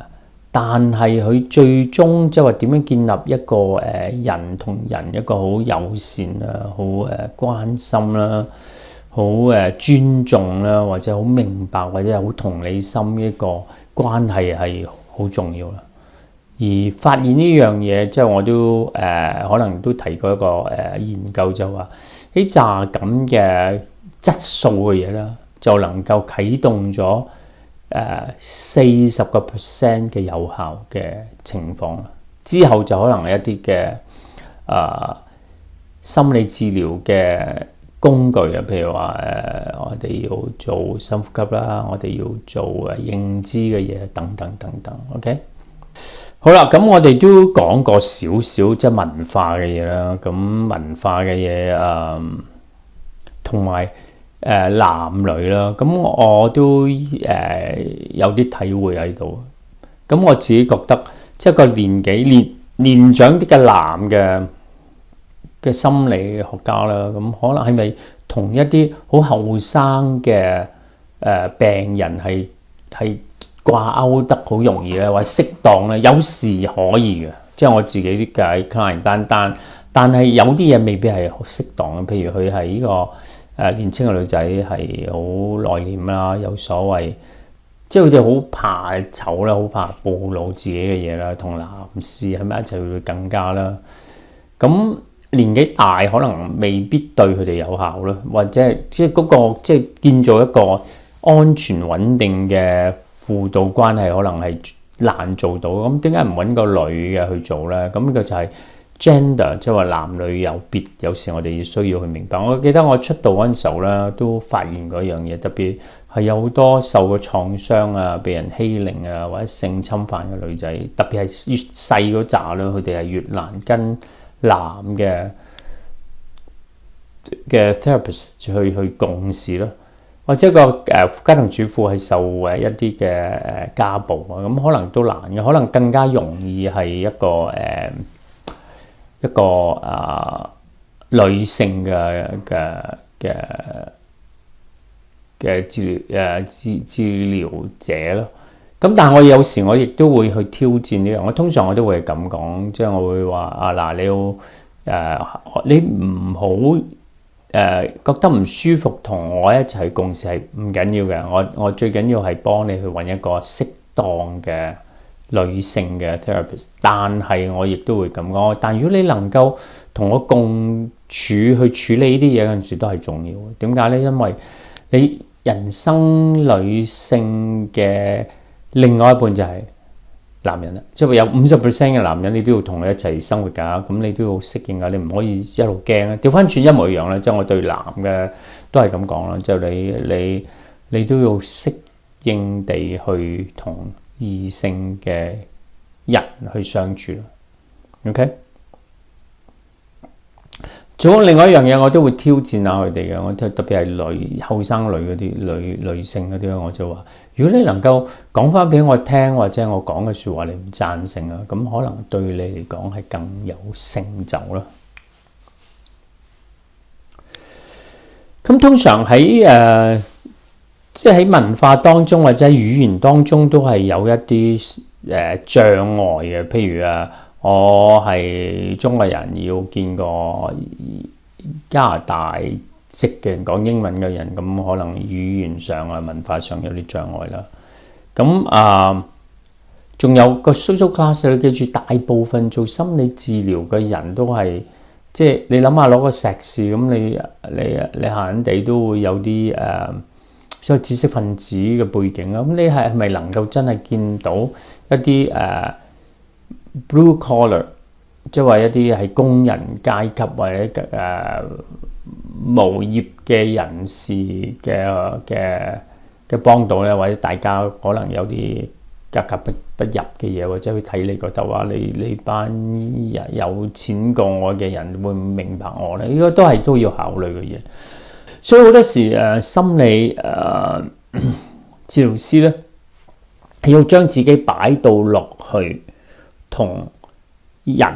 A: 但係佢最終即係話點樣建立一個人同人一個好友善啦、好關心啦、好尊重啦，或者好明白或者好同理心呢個關係係好重要啦。而發現呢樣嘢，即係我都可能都提過一個研究，就話呢扎咁嘅質素嘅嘢啦，就能夠啟動咗40% 嘅有效嘅情況。之後就可能係一啲嘅心理治療嘅工具啊，譬如話我哋要做深呼吸啦，我哋要做認知嘅嘢等等等等。OK。好啦，咁我哋都講過少少即係文化嘅嘢啦。咁文化嘅嘢同埋男女啦，咁我都有啲體會喺度。咁我自己覺得，即係個年長啲嘅男嘅心理學家啦，咁可能係咪同一啲好後生嘅病人係掛鈎得好容易咧，或者適當咧，有時可以嘅，即係我自己啲嘅 client 但係有啲嘢未必係好適當嘅。譬如佢係呢個年輕嘅女仔係好內斂啦，有所謂，即係佢哋好怕醜啦，好怕暴露自己嘅嘢啦，同男士喺埋一齊會更加啦。咁年紀大可能未必對佢哋有效啦，或者即係嗰個即係建造一個安全穩定嘅輔導關係可能係難做到，咁點解唔揾個女嘅去做咧？咁呢個就係 gender， 即係話男女有別，有時我哋需要去明白。我記得我出道嗰陣時候咧，都發現嗰樣嘢，特別係有好多受過創傷啊、被人欺凌啊或者性侵犯嘅女仔，特別係越細嗰紮咧，佢哋係越難跟男嘅 therapist 去共事咯。或者個家庭主婦係受一啲嘅家暴啊，咁可能都難嘅，可能更加容易係一個女性嘅治療者咯。咁但係我有時我亦都會去挑戰呢樣，我通常我都會係咁講，即係我會話嗱，你唔好覺得唔舒服同我一齊共事係唔緊要嘅，我最緊要係幫你去揾一個適當嘅女性嘅 therapist。但係我亦都會咁講，但如果你能夠同我共處去處理呢啲嘢嗰陣時，都係重要嘅。點解咧？因為你人生女性嘅另外一半就係男人啦，即係有50% 嘅男人，你都要同佢一齊生活㗎，咁你都要適應㗎，你唔可以一路驚啊！調翻轉一模一樣啦，即係我對男嘅都係咁講啦，即係你都要適應地去同異性嘅人去相處啦。OK， 仲有另外一樣嘢，我都會挑戰下佢哋嘅，我特別係後生女嗰啲女性嗰啲，我就話：如果你能夠講翻俾我聽，或者我講嘅説話你唔贊成啊，咁可能對你嚟講係更有成就啦。咁通常喺即係喺文化當中或者喺語言當中都係有一啲障礙嘅，譬如我係中國人，要見個加拿大籍嘅人講英文嘅人，咁可能語言上文化上有啲障礙啦。咁仲有個 social class， 你記住，大部分做心理治療嘅人都係即係你諗下攞個碩士，咁你閒閒地都會有啲所謂知識分子嘅背景啊。咁你係咪能夠真係見到一啲blue collar， 即係話一啲係工人階級或者無業嘅人士嘅幫到咧，或者大家可能有啲格格不不入嘅嘢，或者去睇你覺得話你班人有錢過我嘅人會唔明白我咧？呢個都要考慮嘅嘢。所以好多時心理治療師咧係要將自己擺到落去同人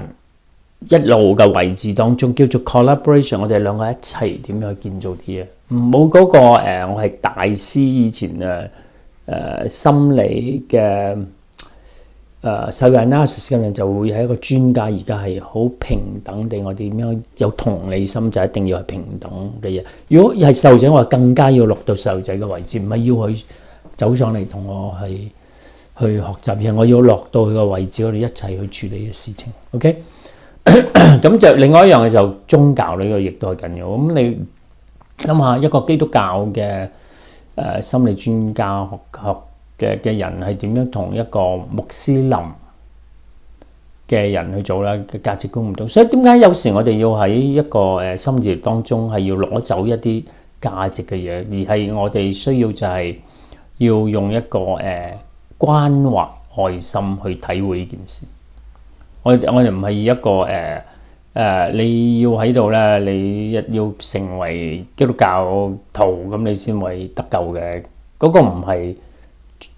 A: 一路嘅位置當中，叫做 collaboration。我哋兩個一齊點樣去建造啲嘢，唔好嗰個我係大師以前心理嘅psychoanalysis 嘅人就會係一個專家，而家係好平等地，我哋點樣有同理心就一定要係平等嘅嘢。如果係細路仔，我更加要落到細路仔嘅位置，唔係要佢走上嚟同我係去學習嘢，我要落到佢個位置，我哋一齊去處理嘅事情。OK， 咁就另外一樣嘅就宗教呢個亦都係緊要。咁你諗下一個基督教嘅心理專家學嘅人係點樣同一個穆斯林嘅人去做咧？嘅價值觀唔同，所以點解有時我哋要喺一個心理治療當中係要攞走一啲價值嘅嘢，而係我哋需要就係要用一個關懷愛心去體會呢件事。我哋唔係一個你要喺度咧，你要成為基督教徒咁你先為得救嘅，嗰個唔係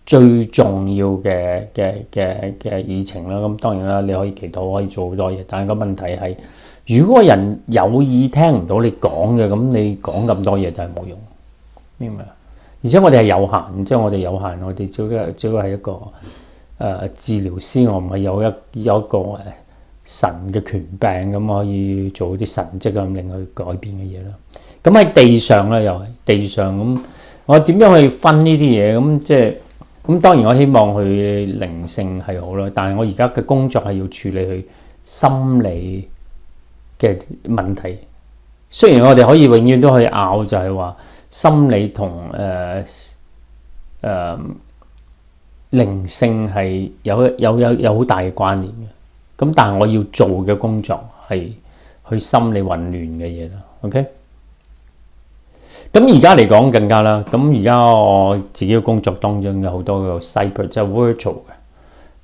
A: 最重要嘅議程啦。咁當然啦，你可以祈禱，可以做好多嘢，但係個問題係，如果人有意聽唔到你講嘅，咁你講咁多嘢就係冇用，明唔明啊？而且我哋係有限，即係我哋有限，我哋只係一個治療師，我唔係有一個神嘅權柄咁可以做啲神蹟咁令佢改變嘅嘢啦。咁喺地上咧，又係地上咁，我點樣去分呢啲嘢？咁即係咁，當然我希望佢靈性係好啦，但係我而家嘅工作係要處理佢心理嘅問題。雖然我哋可以永遠都可以拗，就係話心理同靈性係有好大嘅關聯嘅。咁但係我要做嘅工作係去心理混亂嘅嘢啦。OK， 咁而家嚟講更加啦。咁而家我自己嘅工作當中有好多個 cyber 即係 virtual 嘅，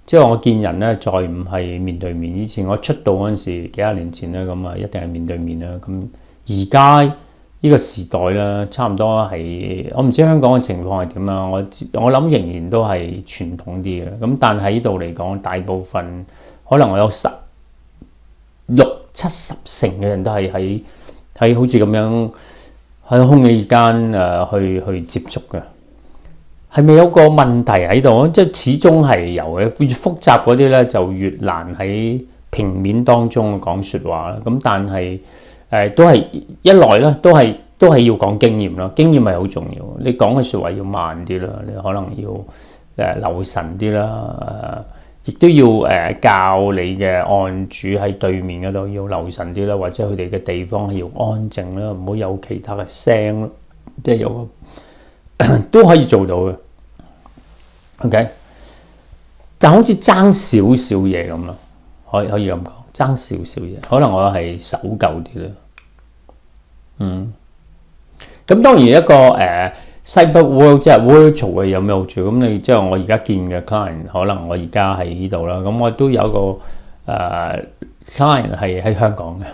A: 即係我見人咧再唔係面對面。以前我出道嗰陣時幾廿年前咧，咁啊一定係面對面啦。咁而家呢個時代咧，差唔多係我唔知香港嘅情況係點啦。我諗仍然都係傳統啲嘅。咁但係喺呢度嚟講，大部分可能我有60-70%嘅人都係喺好似咁樣喺空氣間去接觸嘅，係咪有個問題喺度？即係始終係有嘅，越複雜嗰啲咧就越難喺平面當中講説話啦。咁但係都係一來咧，都係要講經驗啦。經驗係好重要，你講嘅説話要慢啲啦，你可能要留神啲啦。亦都要教你嘅案主喺對面嗰度要留神啲啦，或者佢哋嘅地方係要安靜啦，唔好有其他嘅聲咯，即係有都可以做到嘅。OK， 就好似爭少少嘢咁咯，可以咁講，爭少少嘢，可能我係守舊啲啦。咁當然一個Cyber world 即係 virtual 嘅有咩好處？咁你即係我而家見嘅 client， 可能我而家喺呢度啦。咁我都有一個client 係喺香港嘅，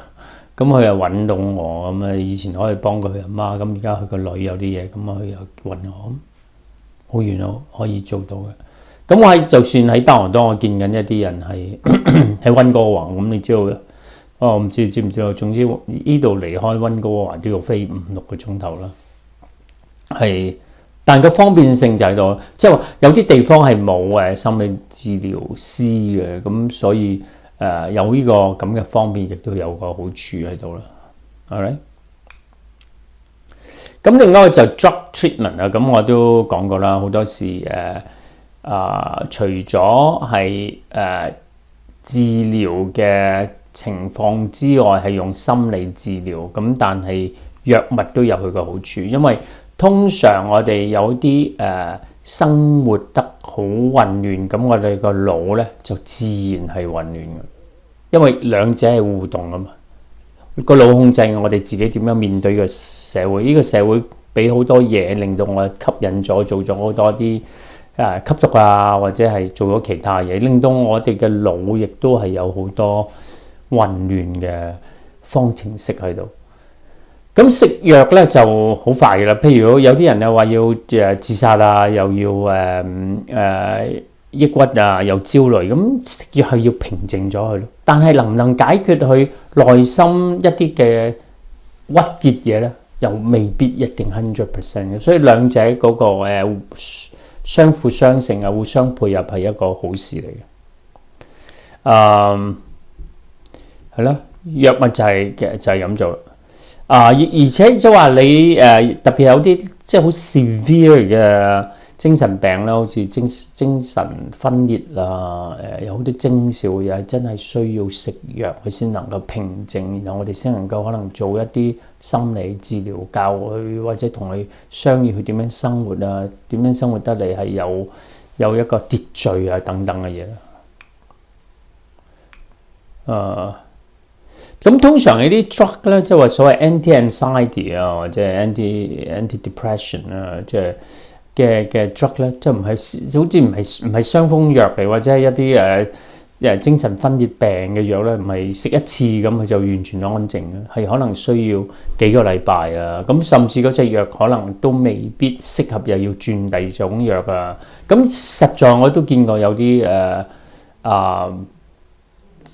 A: 咁佢又揾到我，咁以前可以幫佢阿媽，咁而家佢個女有啲嘢，咁佢又揾我，好遠咯，可以做到嘅。咁我就算喺多倫多，我見緊一啲人係喺溫哥華，咁你知道嘅。我唔知你知唔知道？總之呢度離開溫哥華都要飛5-6個鐘頭啦。係，但個方便性就喺度，即係話有啲地方係冇心理治療師嘅，咁所以有呢個咁嘅方便，亦都有個好處喺度啦。Alright， 咁另外就 drug treatment 啊，咁我都講過啦，好多時除咗係治療嘅情況之外，係用心理治療，咁但係藥物都有佢個好處，因為通常我哋有啲生活得好混亂，咁我哋個腦咧就自然係混亂嘅，因為兩者係互動啊嘛。個腦控制我哋自己點樣面對個社會，呢個社會俾好多嘢令到我吸引咗，做咗好多啲吸毒啊，或者係做咗其他嘢，令到我哋嘅腦亦都係有好多混亂嘅方程式喺度。咁食藥咧就好快㗎啦。譬如有啲人又話要自殺啊，又要抑鬱啊，又焦慮，咁食藥係要平靜咗佢咯。但係能唔能解決佢內心一啲嘅鬱結嘢咧，又未必一定100% 嘅。所以兩者嗰個相輔相成啊，互相配合係一個好事嚟嘅。係咯，藥物就係咁做啦。而且即係話你特別有啲即係好 severe 嘅精神病啦，好似精神分裂啊，有好多徵兆嘅，真係需要食藥佢先能夠平靜，然後我哋先能夠可能做一啲心理治療，教佢或者同佢商議佢點樣生活啊，點樣生活得嚟係有一個秩序啊等等嘅嘢啦。咁通常呢啲 drug 咧，即係話所謂 anti-anxiety 啊，或者 anti-depression 啊，即係嘅 drug 咧，即係唔係好似唔係傷風藥嚟，或者係一啲精神分裂病嘅藥咧，唔係食一次咁佢就完全安靜嘅，係可能需要幾個禮拜啊。咁甚至嗰隻藥可能都未必適合，又要轉第二種藥啊。咁實在我都見過有啲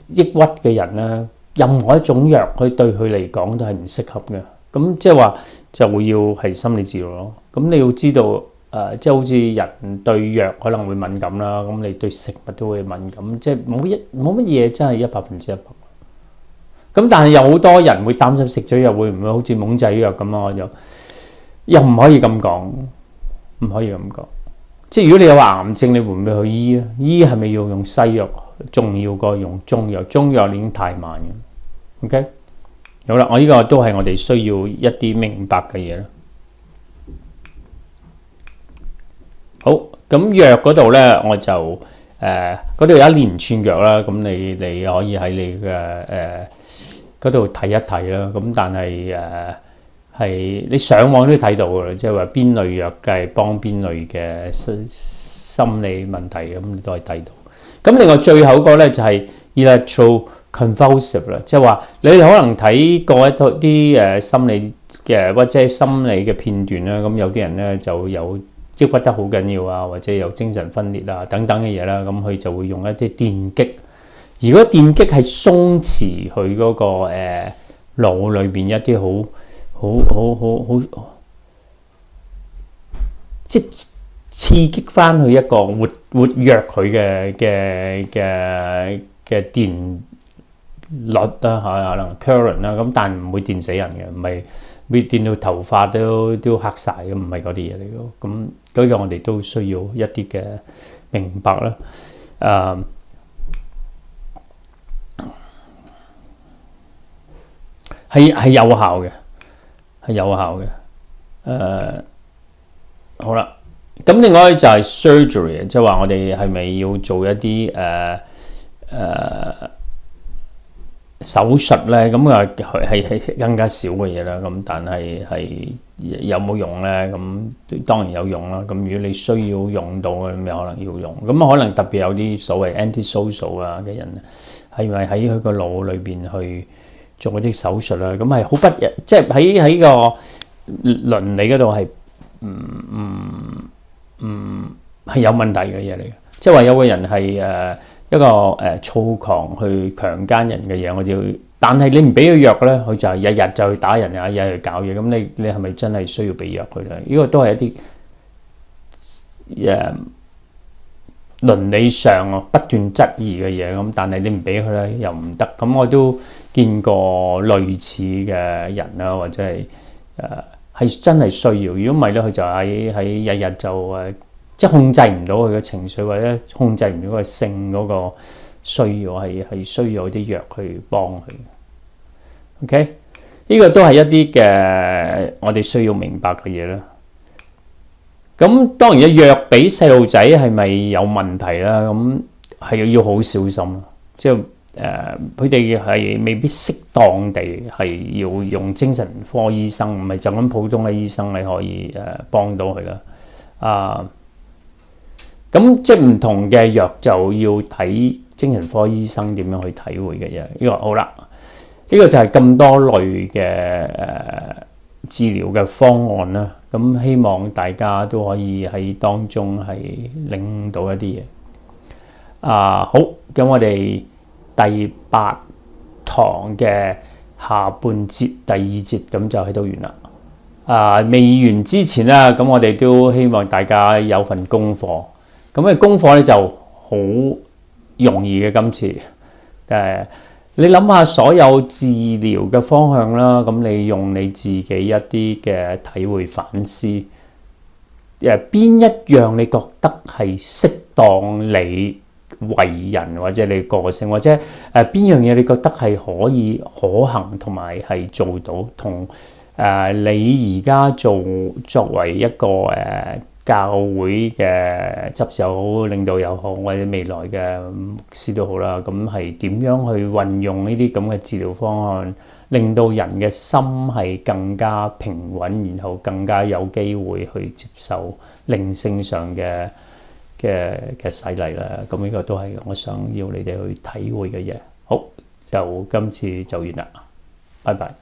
A: 抑鬱嘅人咧。任何一種藥，佢對佢嚟講都係唔適合嘅。咁即係話就會要係心理治療咯。咁你要知道，即係好似人對藥可能會敏感啦，咁你對食物都會敏感，即係冇乜嘢真係100%。咁但係有好多人會擔心食咗藥會唔會好似懵仔藥咁啊？又唔可以咁講，唔可以咁講。即係如果你有癌症，你會唔會去醫啊？醫係咪要用西藥？重要過用中藥，中藥已經太慢嘅。OK， 好啦，我呢個都係我哋需要一啲明白嘅嘢啦。好，咁藥嗰度咧，我就嗰度有一連串藥啦。咁你可以喺你嘅嗰度睇一睇啦。咁但係係你上網都睇到嘅啦，即係話邊類藥係幫邊類嘅心理問題咁，你都係睇到。咁另外最後一個咧就係 electroconvulsive 啦，即係話你可能睇過一啲心理嘅或者心理嘅片段啦，咁有啲人咧就有抑鬱得好緊要啊，或者有精神分裂啊等等嘅嘢啦，咁佢就會用一啲電擊。如果電擊係鬆弛佢嗰個腦裏邊一啲好即係刺激翻佢一個活躍佢嘅電率啦嚇，可能 current 啦，咁但唔會電死人嘅，唔係會電到頭髮都黑晒嘅，唔係嗰啲嘢嚟嘅。咁嗰個我哋都需要一啲嘅明白啦。係有效嘅，係有效嘅。好啦。咁另外就係 surgery， 即係話我哋係咪要做一啲手術咧？咁啊係更加少嘅嘢啦。咁但係有冇用咧？咁當然有用啦。咁如果你需要用到嘅，咁咪可能要用。咁可能特別有啲所謂 anti-social 啊嘅人，係咪喺佢個腦裏邊去做一啲手術啦？咁係好不即係喺個倫理嗰度係係有問題嘅嘢嚟嘅，即係話有個人係一個躁狂去強姦人嘅嘢，我哋但係你唔俾佢藥咧，佢就係日日就去打人啊，日日去搞嘢，咁你係咪真係需要俾藥佢咧？呢個都係一啲倫理上不斷質疑嘅嘢，咁但係你唔俾佢咧又唔得，咁我都見過類似嘅人啦，或者係係真係需要，如果唔係咧，佢就喺日日就即係控制唔到佢嘅情緒，或者控制唔到佢性嗰個需要，係需要啲藥去幫佢。OK， 呢個都係一啲嘅我哋需要明白嘅嘢啦。咁當然嘅藥俾細路仔係咪有問題啦？咁係要好小心，即係佢哋係未必適當地係要用精神科醫生，唔係就咁普通嘅醫生你可以幫到佢啦。咁即係唔同嘅藥就要睇精神科醫生點樣去體會嘅啫。呢個好啦，呢個就係咁多類嘅治療嘅方案啦。咁希望大家都可以喺當中係領到一啲嘢。好，咁我哋第8堂嘅下半節第2節咁就喺度完啦。未完之前啦，咁我哋都希望大家有份功課。咁嘅功課咧就好容易嘅，今次你諗下所有治療嘅方向啦，咁你用你自己一啲嘅體會反思，邊一樣你覺得係適當你為人或者你個性，或者邊樣嘢你覺得係可以可行同埋係做到，同你而家作為一個教會嘅執事又好，領導又好，或者未來嘅牧師都好啦，咁係點樣去運用呢啲咁嘅治療方案，令到人嘅心係更加平穩，然後更加有機會去接受靈性上嘅洗禮啦。咁呢個都係我想要你哋去體會嘅嘢。好，就今次就完啦，拜拜。